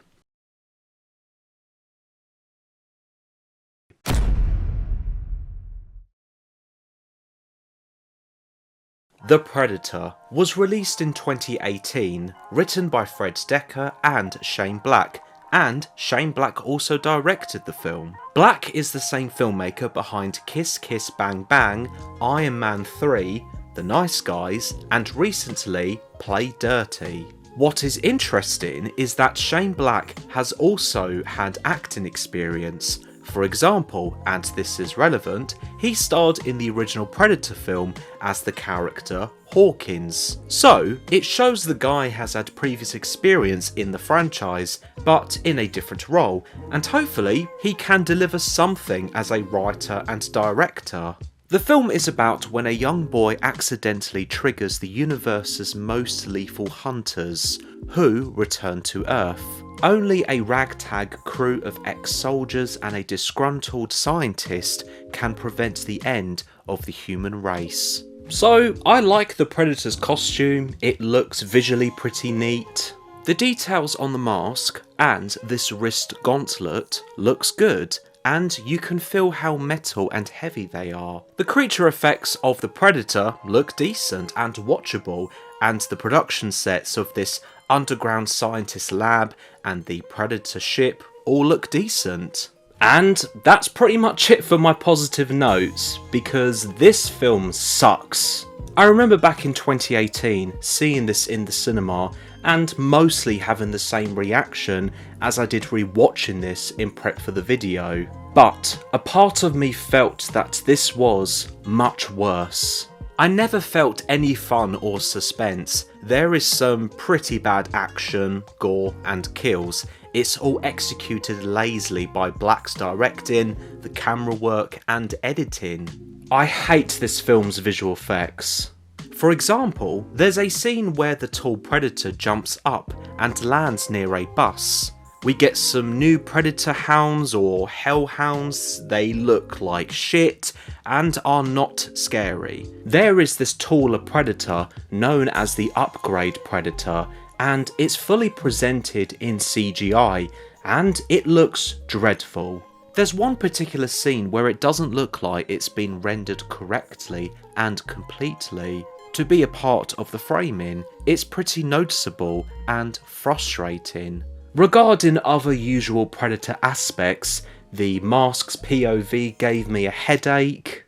The Predator was released in 2018, written by Fred Dekker and Shane Black, and Shane Black also directed the film. Black is the same filmmaker behind Kiss Kiss Bang Bang, Iron Man 3, The Nice Guys, and recently Play Dirty. What is interesting is that Shane Black has also had acting experience. For example, and this is relevant, he starred in the original Predator film as the character Hawkins. So, it shows the guy has had previous experience in the franchise, but in a different role, and hopefully he can deliver something as a writer and director. The film is about when a young boy accidentally triggers the universe's most lethal hunters, who return to Earth. Only a ragtag crew of ex-soldiers and a disgruntled scientist can prevent the end of the human race. So, I like the Predator's costume, it looks visually pretty neat. The details on the mask and this wrist gauntlet looks good, and you can feel how metal and heavy they are. The creature effects of the Predator look decent and watchable, and the production sets of this underground scientist lab and the Predator ship all look decent. And that's pretty much it for my positive notes, because this film sucks. I remember back in 2018 seeing this in the cinema and mostly having the same reaction as I did rewatching this in prep for the video. But a part of me felt that this was much worse. I never felt any fun or suspense. There is some pretty bad action, gore and kills. It's all executed lazily by Black's directing, the camera work and editing. I hate this film's visual effects. For example, there's a scene where the tall Predator jumps up and lands near a bus. We get some new Predator hounds or hellhounds. They look like shit and are not scary. There is this taller Predator known as the Upgrade Predator, and it's fully presented in CGI, and it looks dreadful. There's one particular scene where it doesn't look like it's been rendered correctly and completely. To be a part of the framing, it's pretty noticeable and frustrating. Regarding other usual Predator aspects, the mask's POV gave me a headache.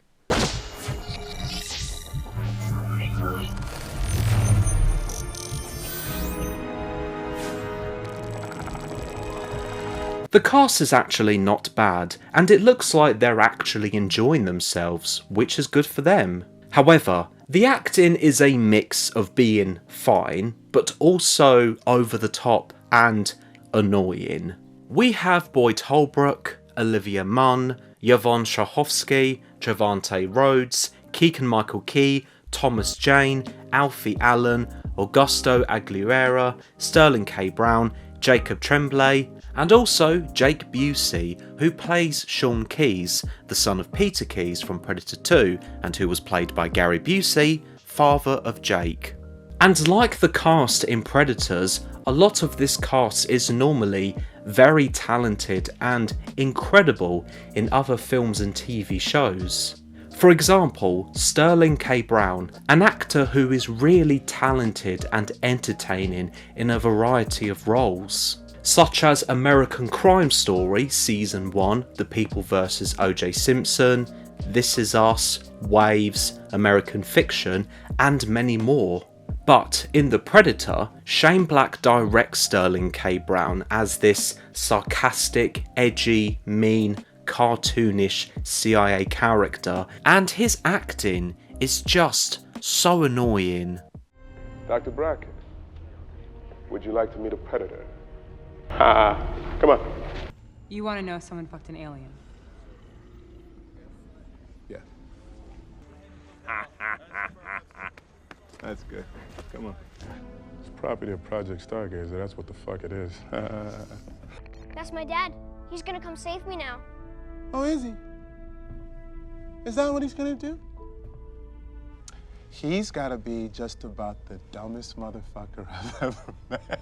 The cast is actually not bad, and it looks like they're actually enjoying themselves, which is good for them. However, the acting is a mix of being fine, but also over the top and annoying. We have Boyd Holbrook, Olivia Munn, Yvonne Strahovski, Trevante Rhodes, Keegan-Michael Key, Thomas Jane, Alfie Allen, Augusto Aguilera, Sterling K. Brown, Jacob Tremblay, and also Jake Busey, who plays Sean Keyes, the son of Peter Keyes from Predator 2, and who was played by Gary Busey, father of Jake. And like the cast in Predators, a lot of this cast is normally very talented and incredible in other films and TV shows. For example, Sterling K. Brown, an actor who is really talented and entertaining in a variety of roles, such as American Crime Story Season 1, The People vs. O.J. Simpson, This Is Us, Waves, American Fiction, and many more. But in The Predator, Shane Black directs Sterling K. Brown as this sarcastic, edgy, mean, cartoonish CIA character, and his acting is just so annoying. Dr. Brackett, would you like to meet a predator? Come on. You want to know if someone fucked an alien? Yeah. That's good. Come on. It's property of Project Stargazer. That's what the fuck it is. That's my dad. He's gonna come save me now. Oh, is he? Is that what he's gonna do? He's gotta be just about the dumbest motherfucker I've ever met.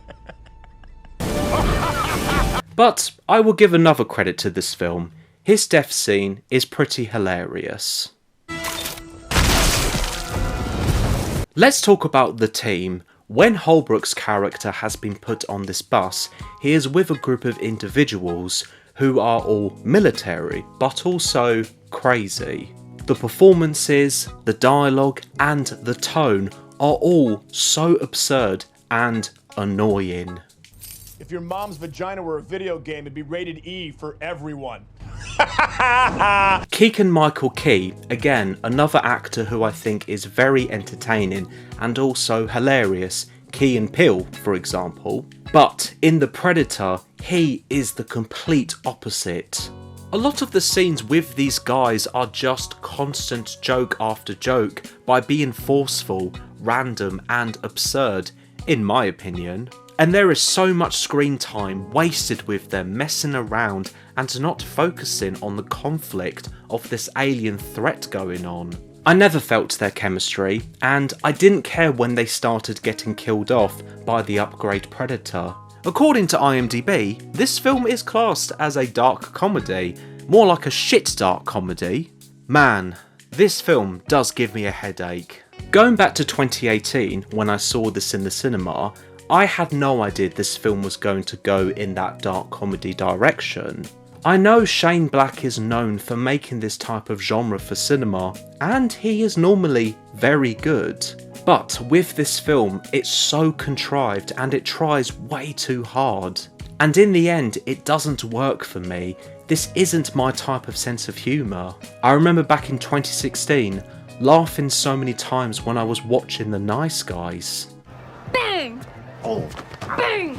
But I will give another credit to this film. His death scene is pretty hilarious. Let's talk about the team. When Holbrook's character has been put on this bus, he is with a group of individuals who are all military, but also crazy. The performances, the dialogue, and the tone are all so absurd and annoying. If your mom's vagina were a video game, it'd be rated E for everyone. Keegan-Michael Key, again, another actor who I think is very entertaining and also hilarious, Key and Peele, for example. But in The Predator, he is the complete opposite. A lot of the scenes with these guys are just constant joke after joke by being forceful, random, and absurd, in my opinion. And there is so much screen time wasted with them messing around and not focusing on the conflict of this alien threat going on. I never felt their chemistry, and I didn't care when they started getting killed off by the upgrade Predator. According to IMDb, this film is classed as a dark comedy, more like a shit dark comedy. Man, this film does give me a headache. Going back to 2018, when I saw this in the cinema, I had no idea this film was going to go in that dark comedy direction. I know Shane Black is known for making this type of genre for cinema, and he is normally very good. But with this film, it's so contrived and it tries way too hard. And in the end, it doesn't work for me. This isn't my type of sense of humour. I remember back in 2016, laughing so many times when I was watching The Nice Guys. Bang! Oh! Bang!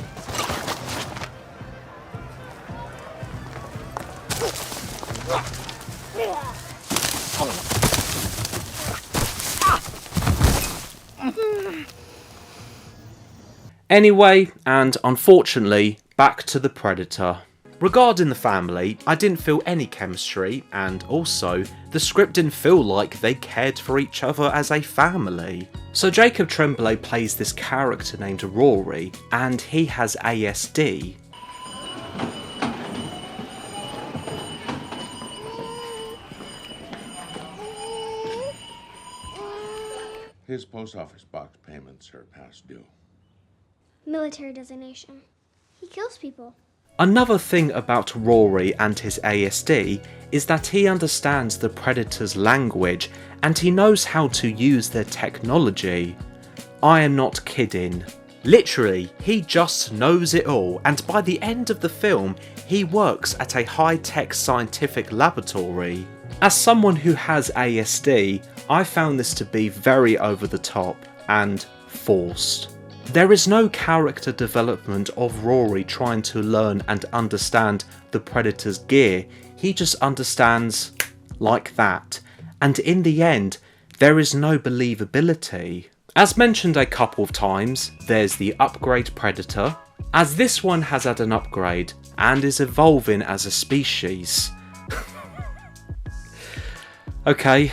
Anyway, and unfortunately, back to The Predator. Regarding the family, I didn't feel any chemistry, and also, the script didn't feel like they cared for each other as a family. So Jacob Tremblay plays this character named Rory, and he has ASD. His post office box payments are past due. Military designation. He kills people. Another thing about Rory and his ASD is that he understands the Predator's language and he knows how to use their technology. I am not kidding. Literally, he just knows it all, and by the end of the film, he works at a high-tech scientific laboratory. As someone who has ASD, I found this to be very over the top and forced. There is no character development of Rory trying to learn and understand the Predator's gear, he just understands like that, and in the end, there is no believability. As mentioned a couple of times, there's the upgrade Predator, as this one has had an upgrade and is evolving as a species. Okay.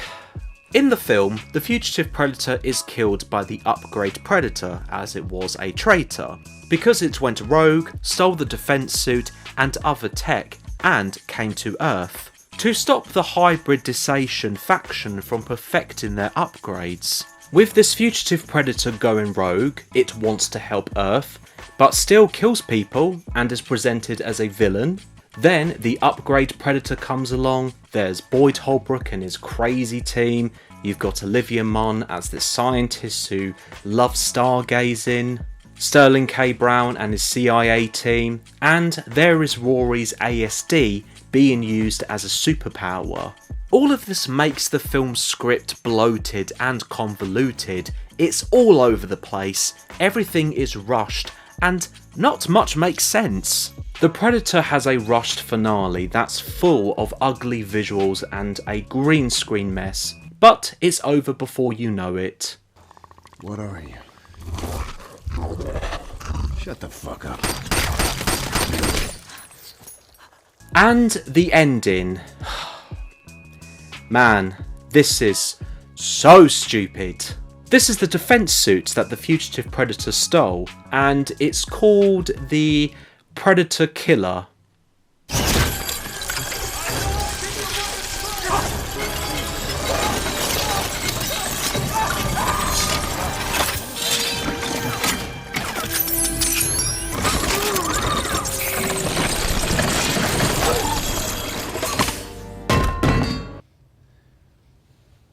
In the film, the fugitive Predator is killed by the upgrade Predator as it was a traitor, because it went rogue, stole the defense suit and other tech, and came to Earth to stop the hybridization faction from perfecting their upgrades. With this fugitive Predator going rogue, it wants to help Earth, but still kills people and is presented as a villain. Then the upgrade Predator comes along, there's Boyd Holbrook and his crazy team, you've got Olivia Munn as the scientist who loves stargazing, Sterling K. Brown and his CIA team, and there is Rory's ASD being used as a superpower. All of this makes the film's script bloated and convoluted, it's all over the place, everything is rushed, and not much makes sense. The Predator has a rushed finale that's full of ugly visuals and a green screen mess, but it's over before you know it. What are you? Shut the fuck up. And the ending. Man, this is so stupid. This is the defense suit that the fugitive Predator stole, and it's called the Predator Killer.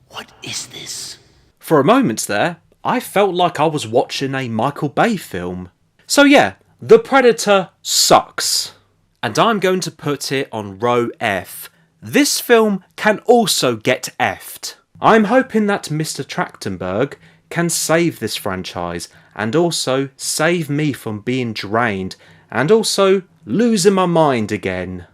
What is this? For a moment there, I felt like I was watching a Michael Bay film. So yeah, The Predator sucks. And I'm going to put it on row F. This film can also get F'd. I'm hoping that Mr. Trachtenberg can save this franchise and also save me from being drained and also losing my mind again.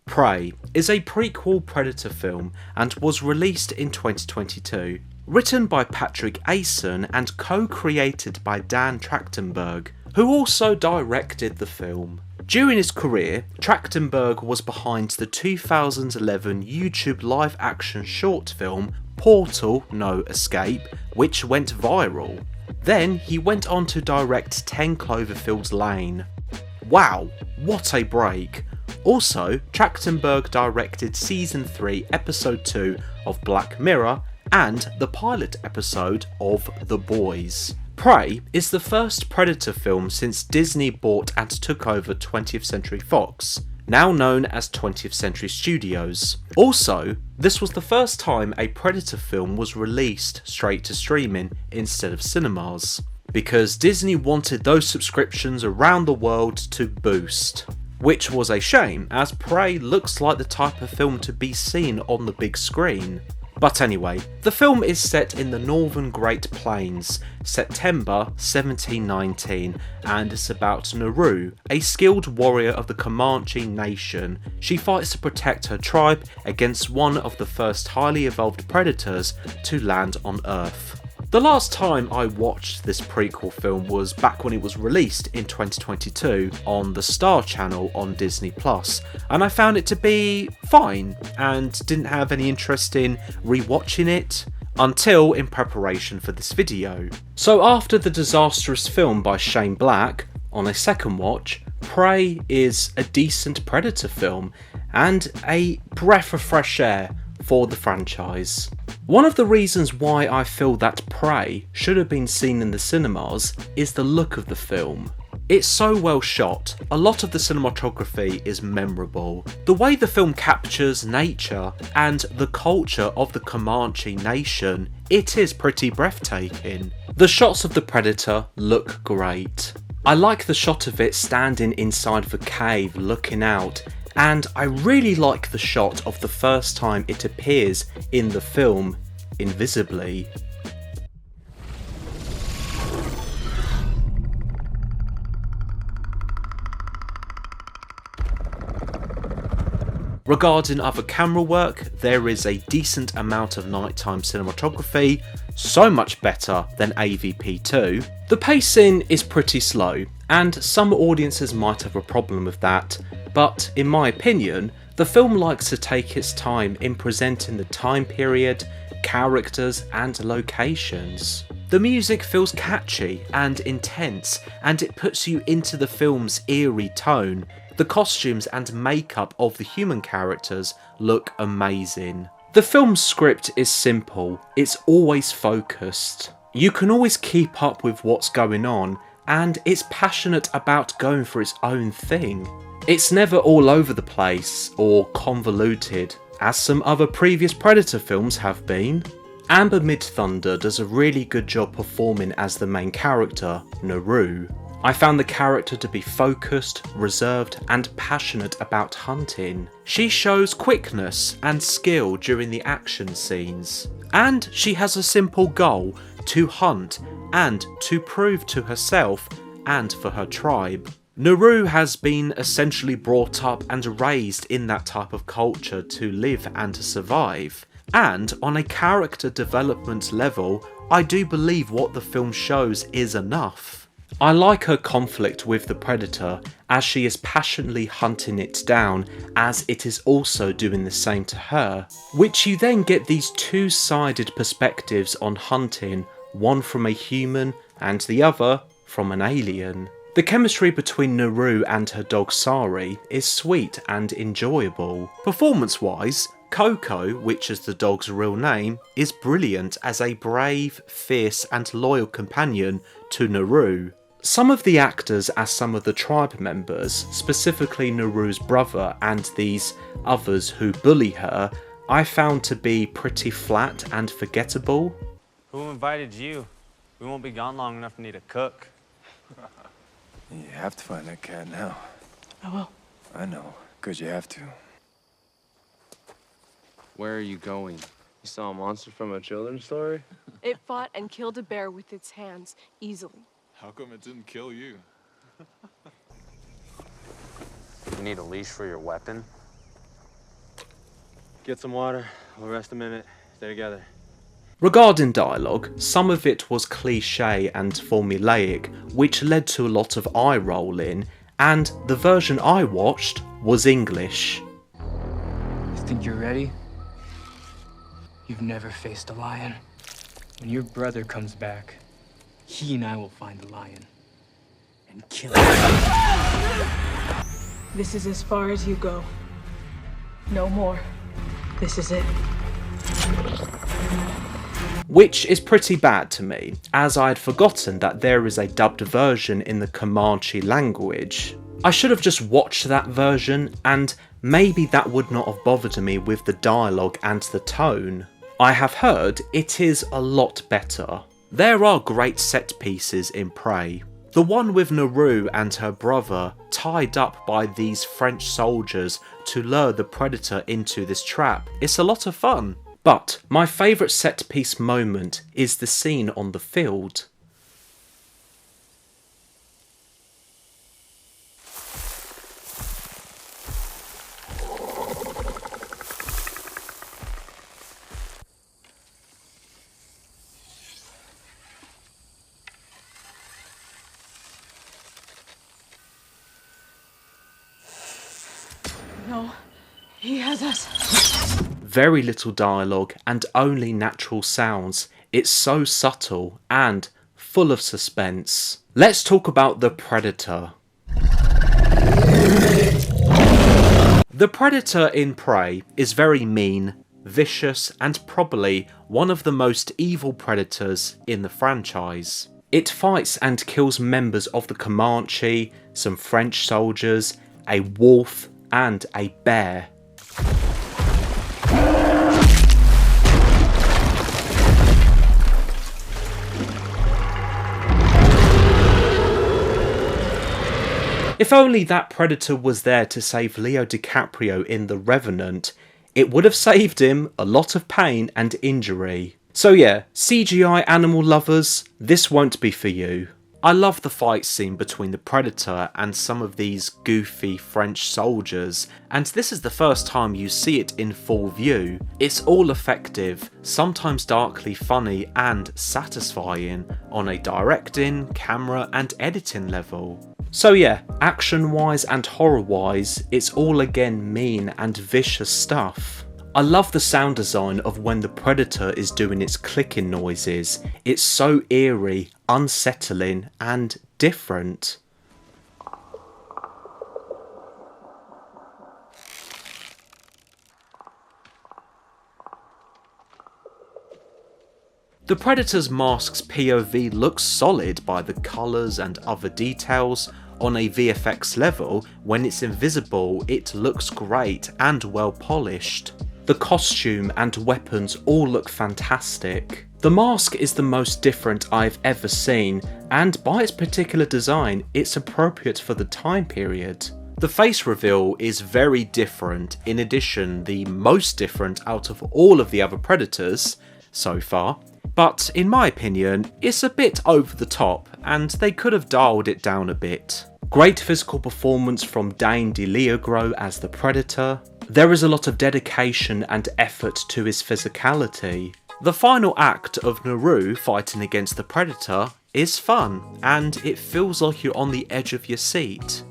Prey is a prequel Predator film and was released in 2022. Written by Patrick Aison and co-created by Dan Trachtenberg, who also directed the film. During his career, Trachtenberg was behind the 2011 YouTube live-action short film Portal No Escape, which went viral. Then he went on to direct 10 Cloverfield Lane. Wow, what a break! Also, Trachtenberg directed Season 3 Episode 2 of Black Mirror and the pilot episode of The Boys. Prey is the first Predator film since Disney bought and took over 20th Century Fox, now known as 20th Century Studios. Also, this was the first time a Predator film was released straight to streaming instead of cinemas, because Disney wanted those subscriptions around the world to boost. Which was a shame, as Prey looks like the type of film to be seen on the big screen. But anyway, the film is set in the Northern Great Plains, September 1719, and it's about Naru, a skilled warrior of the Comanche Nation. She fights to protect her tribe against one of the first highly evolved predators to land on Earth. The last time I watched this prequel film was back when it was released in 2022 on the Star Channel on Disney+, and I found it to be fine and didn't have any interest in rewatching it until in preparation for this video. So after the disastrous film by Shane Black, on a second watch, Prey is a decent Predator film and a breath of fresh air for the franchise. One of the reasons why I feel that Prey should have been seen in the cinemas is the look of the film. It's so well shot, a lot of the cinematography is memorable. The way the film captures nature and the culture of the Comanche nation, it is pretty breathtaking. The shots of the Predator look great. I like the shot of it standing inside of a cave looking out, and I really like the shot of the first time it appears in the film, invisibly. Regarding other camera work, there is a decent amount of nighttime cinematography, so much better than AVP2. The pacing is pretty slow, and some audiences might have a problem with that, but in my opinion, the film likes to take its time in presenting the time period, characters and locations. The music feels catchy and intense, and it puts you into the film's eerie tone. The costumes and makeup of the human characters look amazing. The film's script is simple, it's always focused. You can always keep up with what's going on, and it's passionate about going for its own thing. It's never all over the place or convoluted, as some other previous Predator films have been. Amber Midthunder does a really good job performing as the main character, Naru. I found the character to be focused, reserved and passionate about hunting. She shows quickness and skill during the action scenes. And she has a simple goal: to hunt and to prove to herself and for her tribe. Naru has been essentially brought up and raised in that type of culture to live and to survive. And on a character development level, I do believe what the film shows is enough. I like her conflict with the Predator, as she is passionately hunting it down as it is also doing the same to her, which you then get these two-sided perspectives on hunting, one from a human and the other from an alien. The chemistry between Naru and her dog Sari is sweet and enjoyable. Performance-wise, Coco, which is the dog's real name, is brilliant as a brave, fierce and loyal companion to Naru. Some of the actors as some of the tribe members, specifically Naru's brother and these others who bully her, I found to be pretty flat and forgettable. Who invited you? We won't be gone long enough to need a cook. You have to find that cat now. I will. I know, because you have to. Where are you going? You saw a monster from a children's story? It fought and killed a bear with its hands, easily. How come it didn't kill you? You need a leash for your weapon? Get some water. We'll rest a minute. Stay together. Regarding dialogue, some of it was cliche and formulaic, which led to a lot of eye rolling, and the version I watched was English. You think you're ready? You've never faced a lion. When your brother comes back, he and I will find the lion and kill him. This is as far as you go. No more. This is it. Which is pretty bad to me, as I had forgotten that there is a dubbed version in the Comanche language. I should have just watched that version, and maybe that would not have bothered me with the dialogue and the tone. I have heard it is a lot better. There are great set pieces in Prey. The one with Naru and her brother tied up by these French soldiers to lure the Predator into this trap. It's a lot of fun. But my favourite set piece moment is the scene on the field. very little dialogue and only natural sounds. It's so subtle and full of suspense. Let's talk about the Predator. The Predator in Prey is very mean, vicious, and probably one of the most evil predators in the franchise. It fights and kills members of the Comanche, some French soldiers, a wolf, and a bear. If only that Predator was there to save Leo DiCaprio in The Revenant, it would have saved him a lot of pain and injury. So yeah, CGI animal lovers, this won't be for you. I love the fight scene between the Predator and some of these goofy French soldiers, and this is the first time you see it in full view. It's all effective, sometimes darkly funny and satisfying on a directing, camera and editing level. So yeah, action wise and horror wise, it's all again mean and vicious stuff. I love the sound design of when the Predator is doing its clicking noises. It's so eerie, unsettling and different. The Predator's mask's POV looks solid by the colours and other details. On a VFX level, when it's invisible, it looks great and well polished. The costume and weapons all look fantastic. The mask is the most different I've ever seen, and by its particular design, it's appropriate for the time period. The face reveal is very different, in addition the most different out of all of the other Predators so far. But in my opinion, it's a bit over the top and they could have dialed it down a bit. Great physical performance from Dane DeLeogro as the Predator. There is a lot of dedication and effort to his physicality. The final act of Naru fighting against the Predator is fun and it feels like you're on the edge of your seat.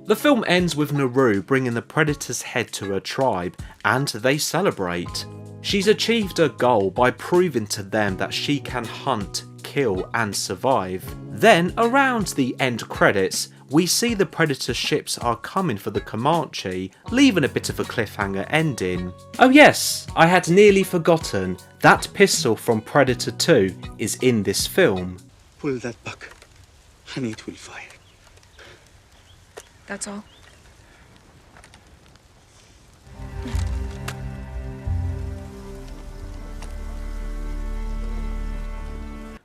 The film ends with Naru bringing the Predator's head to her tribe and they celebrate. She's achieved her goal by proving to them that she can hunt, kill and survive. Then around the end credits, we see the Predator ships are coming for the Comanche, leaving a bit of a cliffhanger ending. Oh yes, I had nearly forgotten, that pistol from Predator 2 is in this film. Pull that back and it will fire. That's all?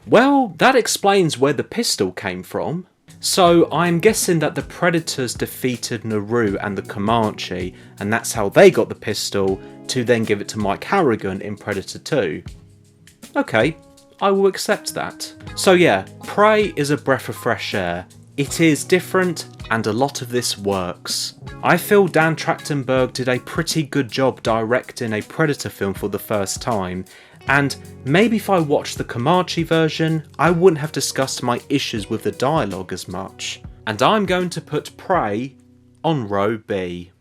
Well, that explains where the pistol came from. So I'm guessing that the Predators defeated Naru and the Comanche, and that's how they got the pistol to then give it to Mike Harrigan in Predator 2. Okay, I will accept that. So yeah, Prey is a breath of fresh air. It is different and a lot of this works. I feel Dan Trachtenberg did a pretty good job directing a Predator film for the first time, and maybe if I watched the Comanche version, I wouldn't have discussed my issues with the dialogue as much. And I'm going to put Prey on row B.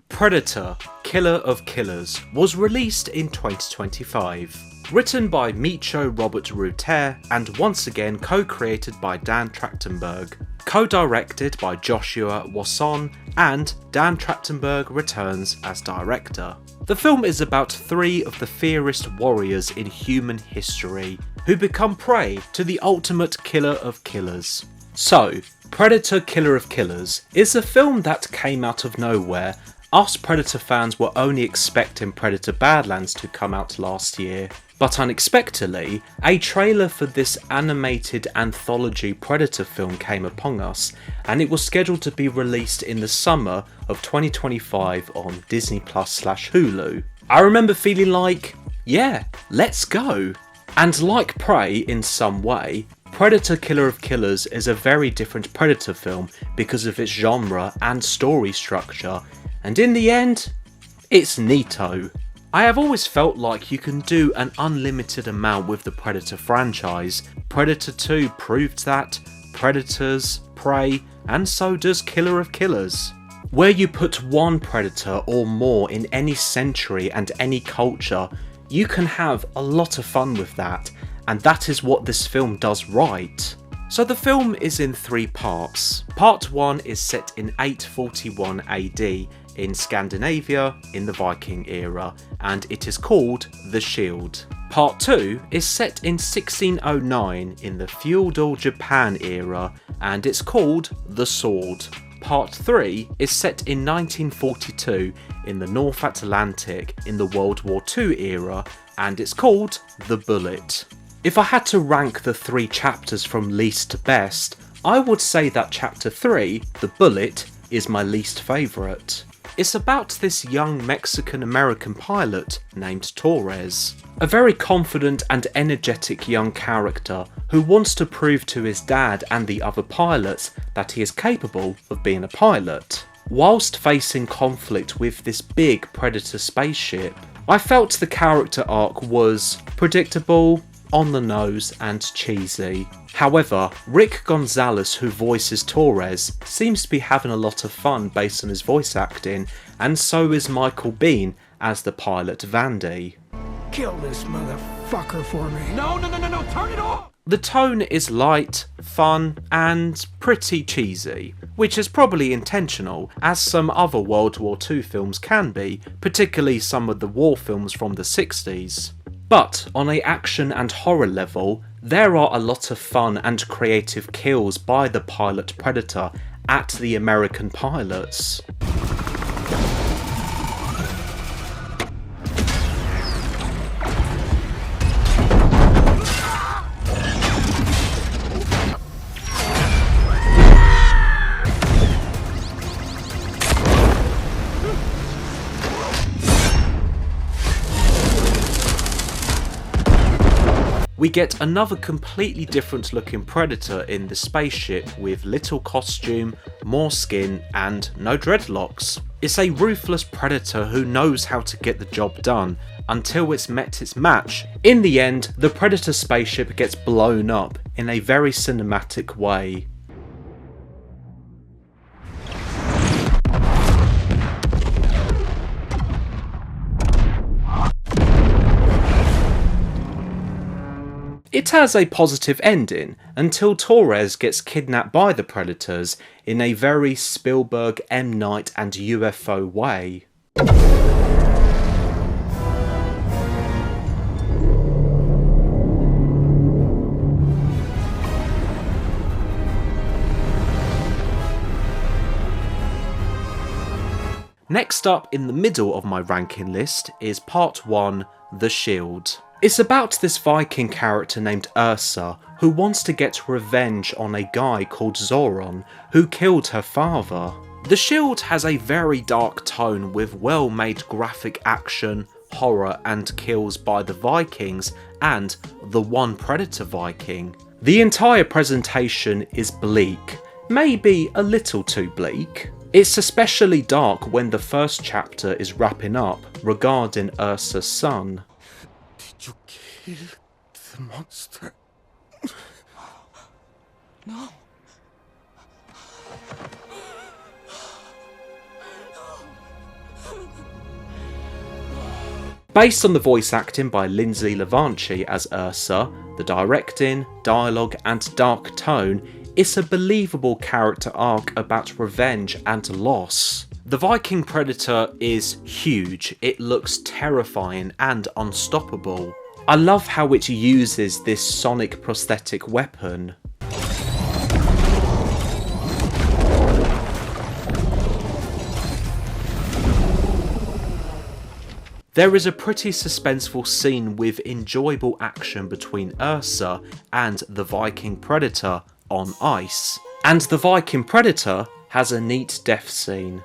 Predator, Killer of Killers was released in 2025. Written by Micho Robert Ruter and once again co-created by Dan Trachtenberg. Co-directed by Joshua Wasson, and Dan Trachtenberg returns as director. The film is about three of the fiercest warriors in human history who become prey to the ultimate killer of killers. So, Predator Killer of Killers is a film that came out of nowhere. Us Predator fans were only expecting Predator Badlands to come out last year, but unexpectedly, a trailer for this animated anthology Predator film came upon us, and it was scheduled to be released in the summer of 2025 on Disney Plus/Hulu. I remember feeling like, yeah, let's go. And like Prey in some way, Predator Killer of Killers is a very different Predator film because of its genre and story structure, and in the end, it's neato. I have always felt like you can do an unlimited amount with the Predator franchise. Predator 2 proved that, Predators, Prey, and so does Killer of Killers. Where you put one Predator or more in any century and any culture, you can have a lot of fun with that, and that is what this film does right. So the film is in 3 parts. Part 1 is set in 841 AD in Scandinavia in the Viking era, and it is called The Shield. Part 2 is set in 1609 in the feudal Japan era, and it's called The Sword. Part 3 is set in 1942 in the North Atlantic in the World War II era, and it's called The Bullet. If I had to rank the 3 chapters from least to best, I would say that chapter 3, The Bullet, is my least favourite. It's about this young Mexican-American pilot named Torres. A very confident and energetic young character who wants to prove to his dad and the other pilots that he is capable of being a pilot, whilst facing conflict with this big Predator spaceship. I felt the character arc was predictable, on the nose and cheesy. However, Rick Gonzalez, who voices Torres, seems to be having a lot of fun based on his voice acting, and so is Michael Biehn as the pilot Vandy. Kill this motherfucker for me. No, turn it off! The tone is light, fun, and pretty cheesy, which is probably intentional, as some other World War II films can be, particularly some of the war films from the 60s. But on an action and horror level, there are a lot of fun and creative kills by the pilot Predator at the American pilots. We get another completely different looking Predator in the spaceship with little costume, more skin, and no dreadlocks. It's a ruthless Predator who knows how to get the job done until it's met its match. In the end, the Predator spaceship gets blown up in a very cinematic way. It has a positive ending until Torres gets kidnapped by the Predators in a very Spielberg, M. Night and UFO way. Next up in the middle of my ranking list is Part 1, The Shield. It's about this Viking character named Ursa who wants to get revenge on a guy called Zoron who killed her father. The Shield has a very dark tone with well-made graphic action, horror and kills by the Vikings and the one Predator Viking. The entire presentation is bleak, maybe a little too bleak. It's especially dark when the first chapter is wrapping up regarding Ursa's son. You killed the monster. No. Based on the voice acting by Lindsay Levanchi as Ursa, the directing, dialogue and dark tone, it's a believable character arc about revenge and loss. The Viking Predator is huge, it looks terrifying and unstoppable. I love how it uses this sonic prosthetic weapon. There is a pretty suspenseful scene with enjoyable action between Ursa and the Viking Predator on ice. And the Viking Predator has a neat death scene.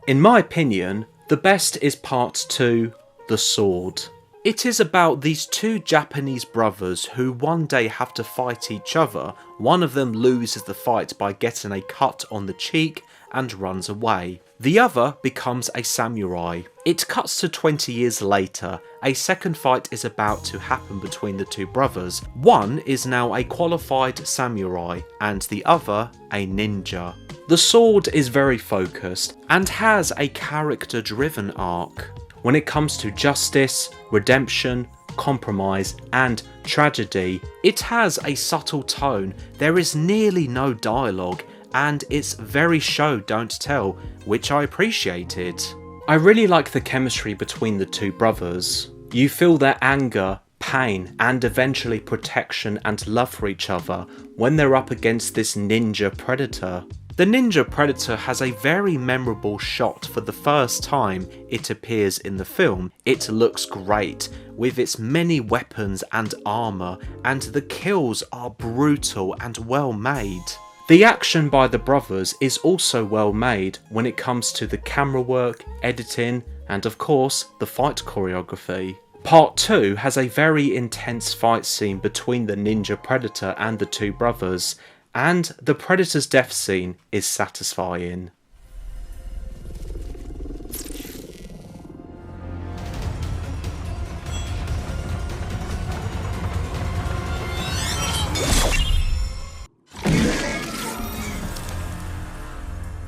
In my opinion, the best is Part 2, The Sword. It is about these two Japanese brothers who one day have to fight each other. One of them loses the fight by getting a cut on the cheek and runs away. The other becomes a samurai. It cuts to 20 years later. A second fight is about to happen between the two brothers. One is now a qualified samurai and the other a ninja. The sword is very focused and has a character-driven arc. When it comes to justice, redemption, compromise and tragedy, it has a subtle tone. There is nearly no dialogue and it's very show don't tell, which I appreciated. I really like the chemistry between the two brothers. You feel their anger, pain and eventually protection and love for each other when they're up against this ninja predator. The ninja predator has a very memorable shot for the first time it appears in the film. It looks great with its many weapons and armour, and the kills are brutal and well made. The action by the brothers is also well made when it comes to the camera work, editing and of course the fight choreography. Part 2 has a very intense fight scene between the ninja predator and the two brothers, and the predator's death scene is satisfying.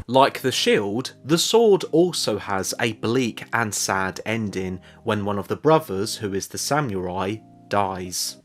Like the shield, the sword also has a bleak and sad ending when one of the brothers, who is the samurai, dies.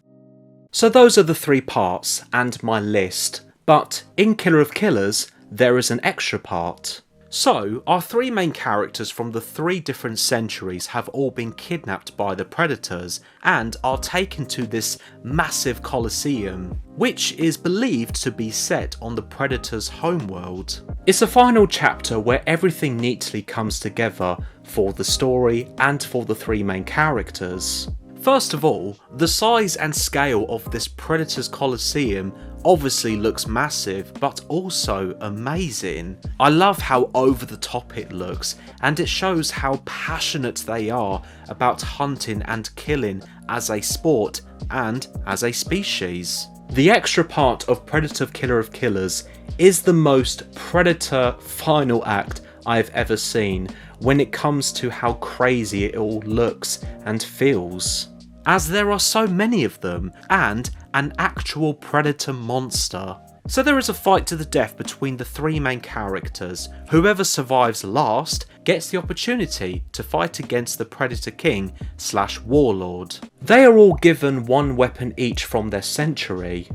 So those are the 3 parts and my list, but in Killer of Killers there is an extra part. So our 3 main characters from the 3 different centuries have all been kidnapped by the predators and are taken to this massive coliseum, which is believed to be set on the predator's homeworld. It's a final chapter where everything neatly comes together for the story and for the 3 main characters. First of all, the size and scale of this Predator's Coliseum obviously looks massive, but also amazing. I love how over the top it looks, and it shows how passionate they are about hunting and killing as a sport and as a species. The extra part of Predator Killer of Killers is the most Predator final act I've ever seen when it comes to how crazy it all looks and feels, as there are so many of them and an actual predator monster. So there is a fight to the death between the 3 main characters. Whoever survives last gets the opportunity to fight against the Predator King / Warlord. They are all given 1 weapon each from their century.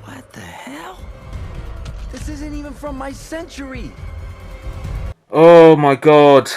What the hell? This isn't even from my century. Oh my god,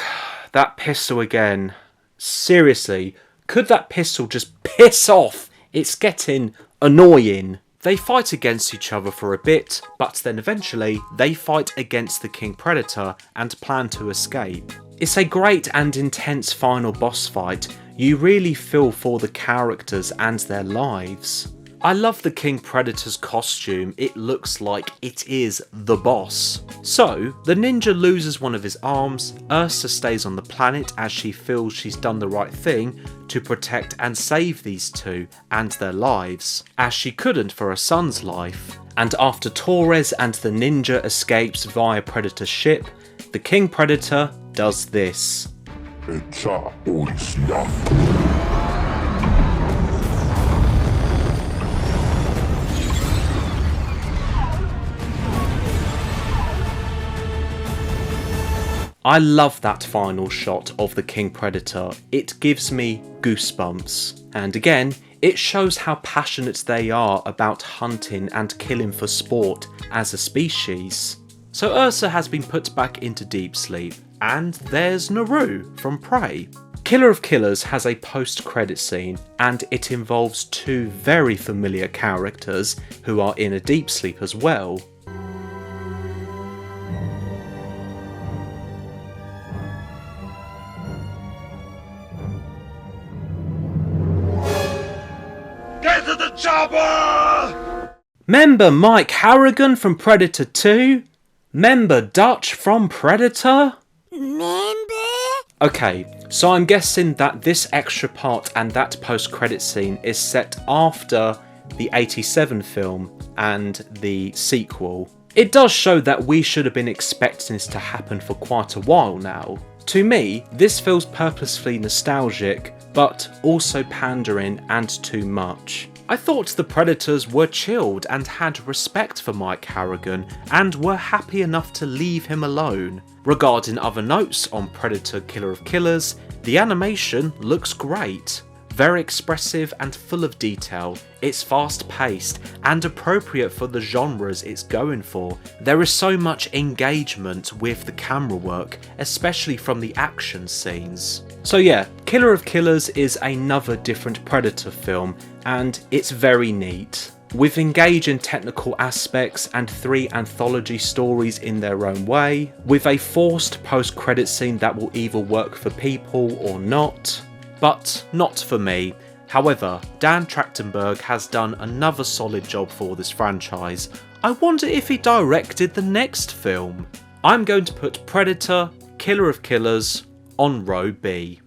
that pistol again. Seriously, could that pistol just piss off? It's getting annoying. They fight against each other for a bit, but then eventually they fight against the King Predator and plan to escape. It's a great and intense final boss fight. You really feel for the characters and their lives. I love the King Predator's costume. It looks like it is the boss. So, the ninja loses one of his arms. Ursa stays on the planet as she feels she's done the right thing to protect and save these 2 and their lives, as she couldn't for her son's life. And after Torres and the ninja escapes via Predator's ship, the King Predator does this. I love that final shot of the King Predator. It gives me goosebumps. And again, it shows how passionate they are about hunting and killing for sport as a species. So Ursa has been put back into deep sleep, and there's Naru from Prey. Killer of Killers has a post-credit scene, and it involves 2 very familiar characters who are in a deep sleep as well. Get to the chopper! Remember Mike Harrigan from Predator 2? Member Dutch from Predator? Member? Okay, so I'm guessing that this extra part and that post-credit scene is set after the 87 film and the sequel. It does show that we should have been expecting this to happen for quite a while now. To me, this feels purposefully nostalgic, but also pandering and too much. I thought the Predators were chilled and had respect for Mike Harrigan and were happy enough to leave him alone. Regarding other notes on Predator Killer of Killers, the animation looks great. Very expressive and full of detail, it's fast paced and appropriate for the genres it's going for. There is so much engagement with the camera work, especially from the action scenes. So yeah, Killer of Killers is another different Predator film and it's very neat. With engaging technical aspects and 3 anthology stories in their own way, with a forced post-credit scene that will either work for people or not. But not for me. However, Dan Trachtenberg has done another solid job for this franchise. I wonder if he directed the next film. I'm going to put Predator, Killer of Killers on row B.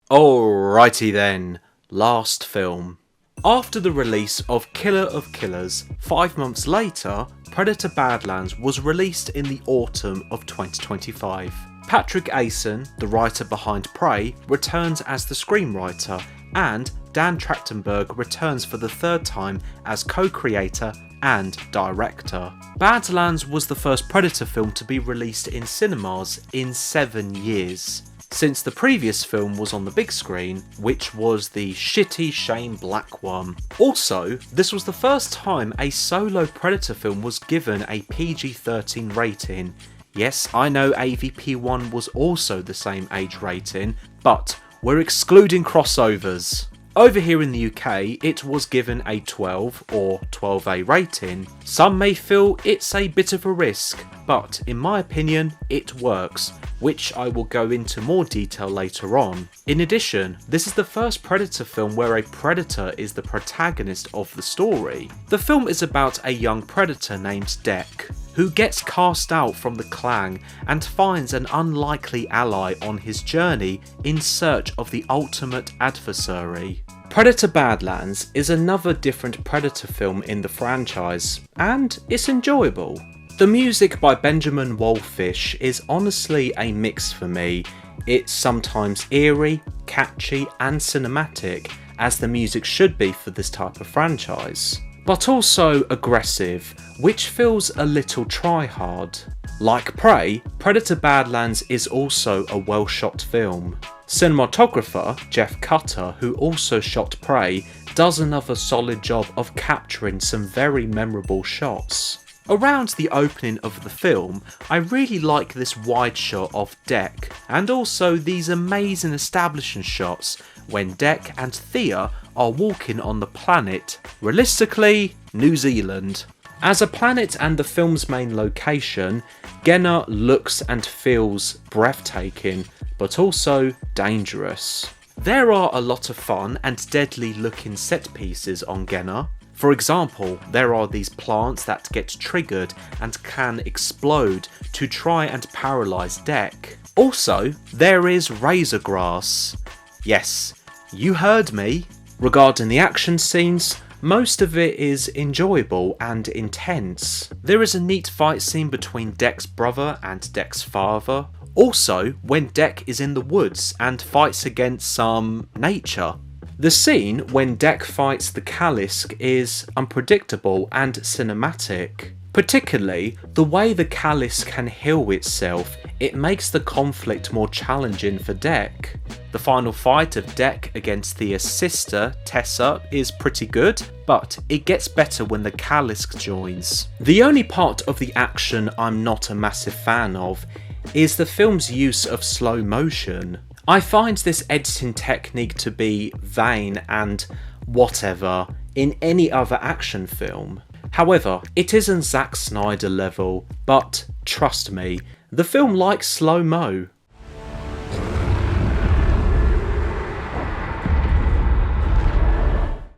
Alrighty then, last film. After the release of Killer of Killers, 5 months later, Predator Badlands was released in the autumn of 2025. Patrick Aison, the writer behind Prey, returns as the screenwriter, and Dan Trachtenberg returns for the 3rd time as co-creator and director. Badlands was the first Predator film to be released in cinemas in 7 years, since the previous film was on the big screen, which was the shitty Shane Black one. Also, this was the first time a solo Predator film was given a PG-13 rating. Yes, I know AVP1 was also the same age rating, but we're excluding crossovers. Over here in the UK, it was given a 12 or 12A rating. Some may feel it's a bit of a risk, but in my opinion, it works, which I will go into more detail later on. In addition, this is the first Predator film where a predator is the protagonist of the story. The film is about a young predator named Dek, who gets cast out from the clan and finds an unlikely ally on his journey in search of the ultimate adversary. Predator Badlands is another different Predator film in the franchise, and it's enjoyable. The music by Benjamin Wallfish is honestly a mix for me. It's sometimes eerie, catchy and cinematic, as the music should be for this type of franchise, but also aggressive, which feels a little try-hard. Like Prey, Predator Badlands is also a well-shot film. Cinematographer Jeff Cutter, who also shot Prey, does another solid job of capturing some very memorable shots. Around the opening of the film, I really like this wide shot of Dek, and also these amazing establishing shots when Dek and Thea are walking on the planet, realistically, New Zealand. As a planet and the film's main location, Genna looks and feels breathtaking, but also dangerous. There are a lot of fun and deadly looking set pieces on Genna. For example, there are these plants that get triggered and can explode to try and paralyse Dek. Also, there is razor grass. Yes, you heard me. Regarding the action scenes, most of it is enjoyable and intense. There is a neat fight scene between Dek's brother and Dek's father. Also, when Dek is in the woods and fights against some nature. The scene when Dek fights the Kalisk is unpredictable and cinematic. Particularly, the way the Kalisk can heal itself, it makes the conflict more challenging for Dek. The final fight of Dek against Thea's sister, Tessa, is pretty good, but it gets better when the Kalisk joins. The only part of the action I'm not a massive fan of is the film's use of slow motion. I find this editing technique to be vain and whatever in any other action film. However, it isn't Zack Snyder level, but trust me, the film likes slow-mo.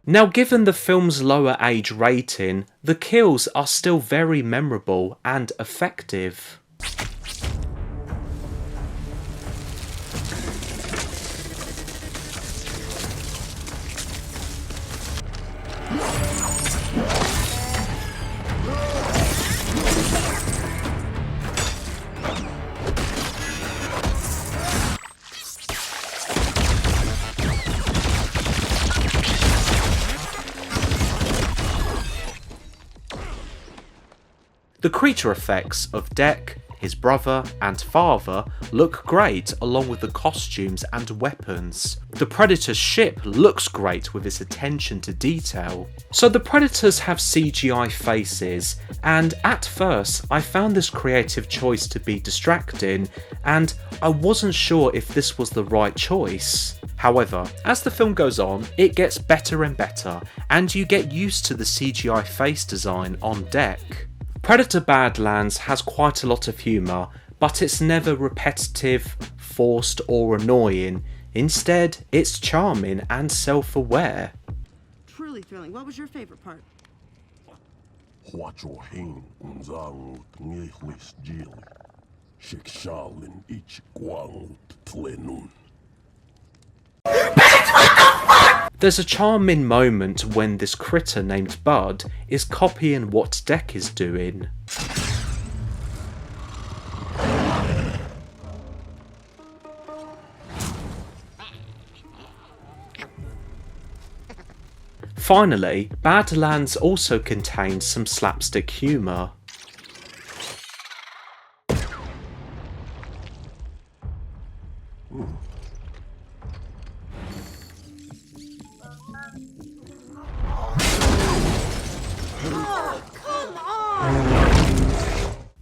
Now, given the film's lower age rating, the kills are still very memorable and effective. The creature effects of Dec, his brother and father look great along with the costumes and weapons. The Predator's ship looks great with its attention to detail. So the Predators have CGI faces, and at first I found this creative choice to be distracting, and I wasn't sure if this was the right choice. However, as the film goes on, it gets better and better, and you get used to the CGI face design on Dec. Predator Badlands has quite a lot of humour, but it's never repetitive, forced or annoying. Instead, it's charming and self-aware. Truly thrilling. What was your favourite part? There's a charming moment when this critter named Bud is copying what Dec is doing. Finally, Badlands also contains some slapstick humour.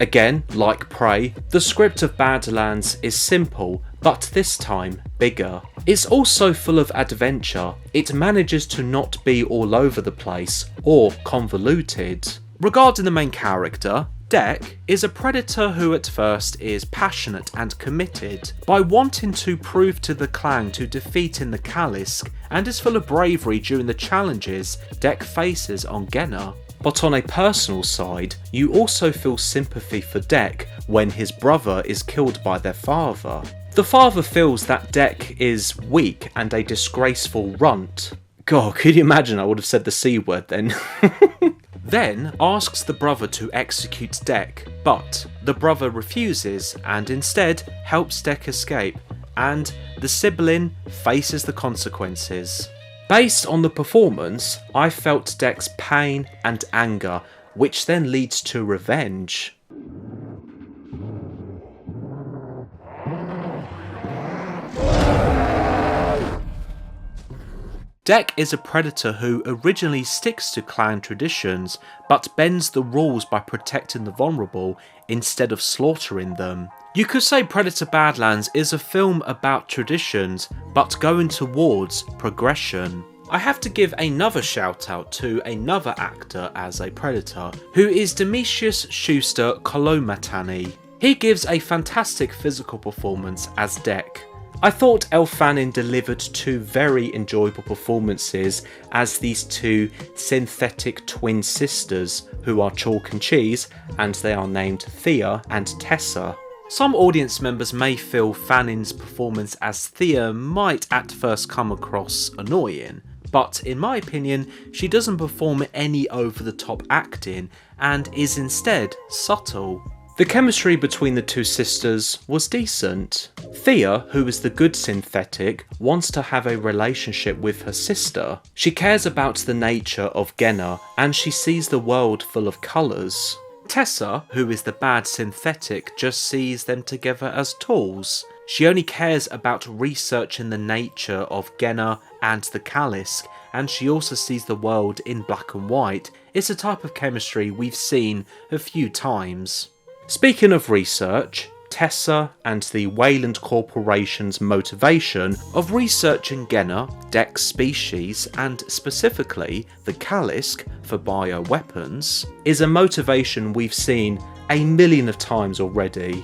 Again, like Prey, the script of Badlands is simple, but this time bigger. It's also full of adventure. It manages to not be all over the place or convoluted. Regarding the main character, Dec is a predator who at first is passionate and committed by wanting to prove to the clan to defeat in the Kalisk, and is full of bravery during the challenges Dec faces on Genna. But on a personal side, you also feel sympathy for Dec when his brother is killed by their father. The father feels that Dec is weak and a disgraceful runt. God, could you imagine I would have said the C word then? Then asks the brother to execute Dec, but the brother refuses and instead helps Dec escape, and the sibling faces the consequences. Based on the performance, I felt Dec's pain and anger, which then leads to revenge. Dec is a predator who originally sticks to clan traditions, but bends the rules by protecting the vulnerable instead of slaughtering them. You could say Predator Badlands is a film about traditions, but going towards progression. I have to give another shout out to another actor as a predator, who is Demetrius Schuster Kolomatani. He gives a fantastic physical performance as Dec. I thought Elle Fanning delivered two very enjoyable performances as these two synthetic twin sisters who are chalk and cheese, and they are named Thea and Tessa. Some audience members may feel Fanning's performance as Thea might at first come across annoying, but in my opinion she doesn't perform any over-the-top acting and is instead subtle. The chemistry between the two sisters was decent. Thea, who is the good synthetic, wants to have a relationship with her sister. She cares about the nature of Genna and she sees the world full of colours. Tessa, who is the bad synthetic, just sees them together as tools. She only cares about researching the nature of Genna and the Kalisk, and she also sees the world in black and white. It's a type of chemistry we've seen a few times. Speaking of research, Tessa and the Wayland Corporation's motivation of researching Genna, Dec's species, and specifically the Kalisk for bioweapons, is a motivation we've seen a million of times already.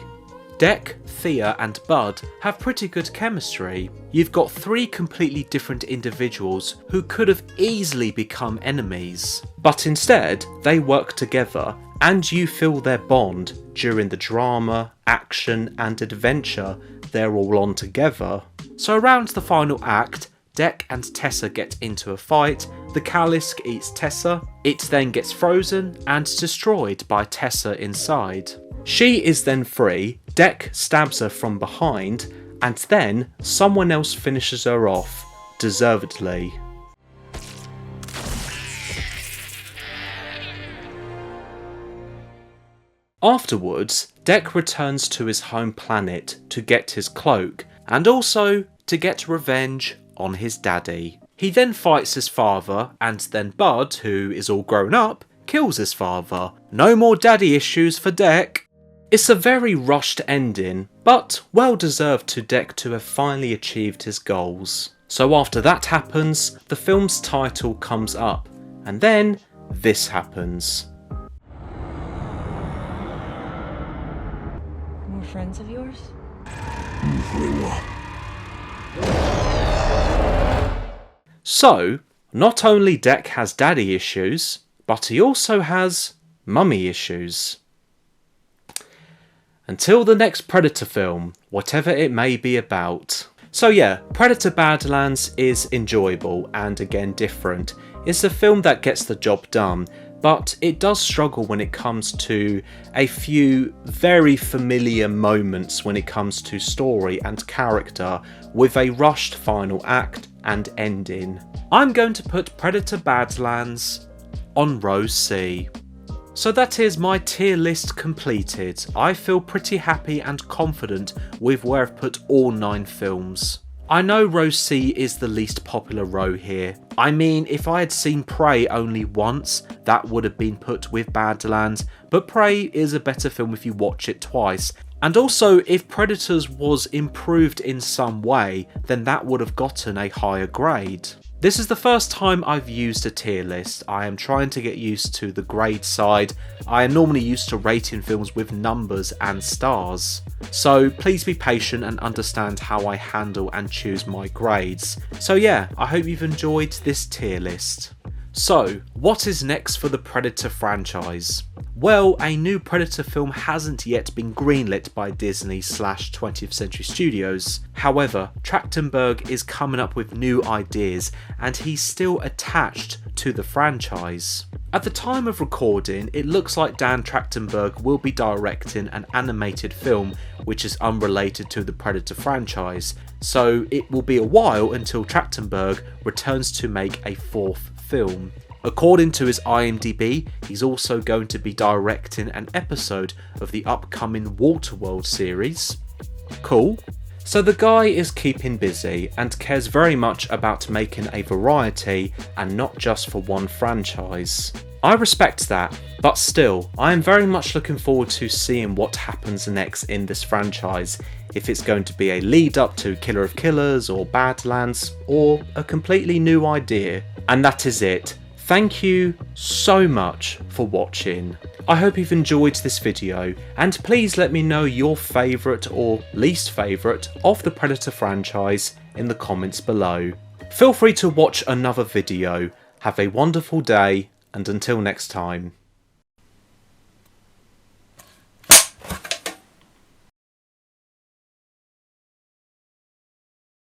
Dec, Thea and Bud have pretty good chemistry. You've got three completely different individuals who could have easily become enemies, but instead they work together and you feel their bond during the drama, action and adventure they're all on together. So around the final act, Dec and Tessa get into a fight, the Callisk eats Tessa, it then gets frozen and destroyed by Tessa inside. She is then free, Dec stabs her from behind, and then someone else finishes her off, deservedly. Afterwards, Dec returns to his home planet to get his cloak, and also to get revenge on his daddy. He then fights his father, and then Bud, who is all grown up, kills his father. No more daddy issues for Dec. It's a very rushed ending, but well deserved to Dec to have finally achieved his goals. So after that happens, the film's title comes up, and then this happens. More friends of yours? So, not only Dec has daddy issues, but he also has mummy issues. Until the next Predator film, whatever it may be about. So yeah, Predator Badlands is enjoyable and again different. It's a film that gets the job done, but it does struggle when it comes to a few very familiar moments when it comes to story and character, with a rushed final act and ending. I'm going to put Predator Badlands on row C. So that is my tier list completed. I feel pretty happy and confident with where I've put all 9 films. I know row C is the least popular row here. I mean, if I had seen Prey only once, that would have been put with Badlands, but Prey is a better film if you watch it twice. And also, if Predators was improved in some way, then that would have gotten a higher grade. This is the first time I've used a tier list. I am trying to get used to the grade side. I am normally used to rating films with numbers and stars. So please be patient and understand how I handle and choose my grades. So yeah, I hope you've enjoyed this tier list. So, what is next for the Predator franchise? Well, a new Predator film hasn't yet been greenlit by Disney/20th Century Studios. However, Trachtenberg is coming up with new ideas and he's still attached to the franchise. At the time of recording, it looks like Dan Trachtenberg will be directing an animated film which is unrelated to the Predator franchise, so it will be a while until Trachtenberg returns to make a 4th film. According to his IMDb, he's also going to be directing an episode of the upcoming Waterworld series. Cool. So the guy is keeping busy and cares very much about making a variety and not just for one franchise. I respect that, but still, I am very much looking forward to seeing what happens next in this franchise, if it's going to be a lead up to Killer of Killers or Badlands, or a completely new idea. And that is it. Thank you so much for watching. I hope you've enjoyed this video, and please let me know your favourite or least favourite of the Predator franchise in the comments below. Feel free to watch another video. Have a wonderful day, and until next time.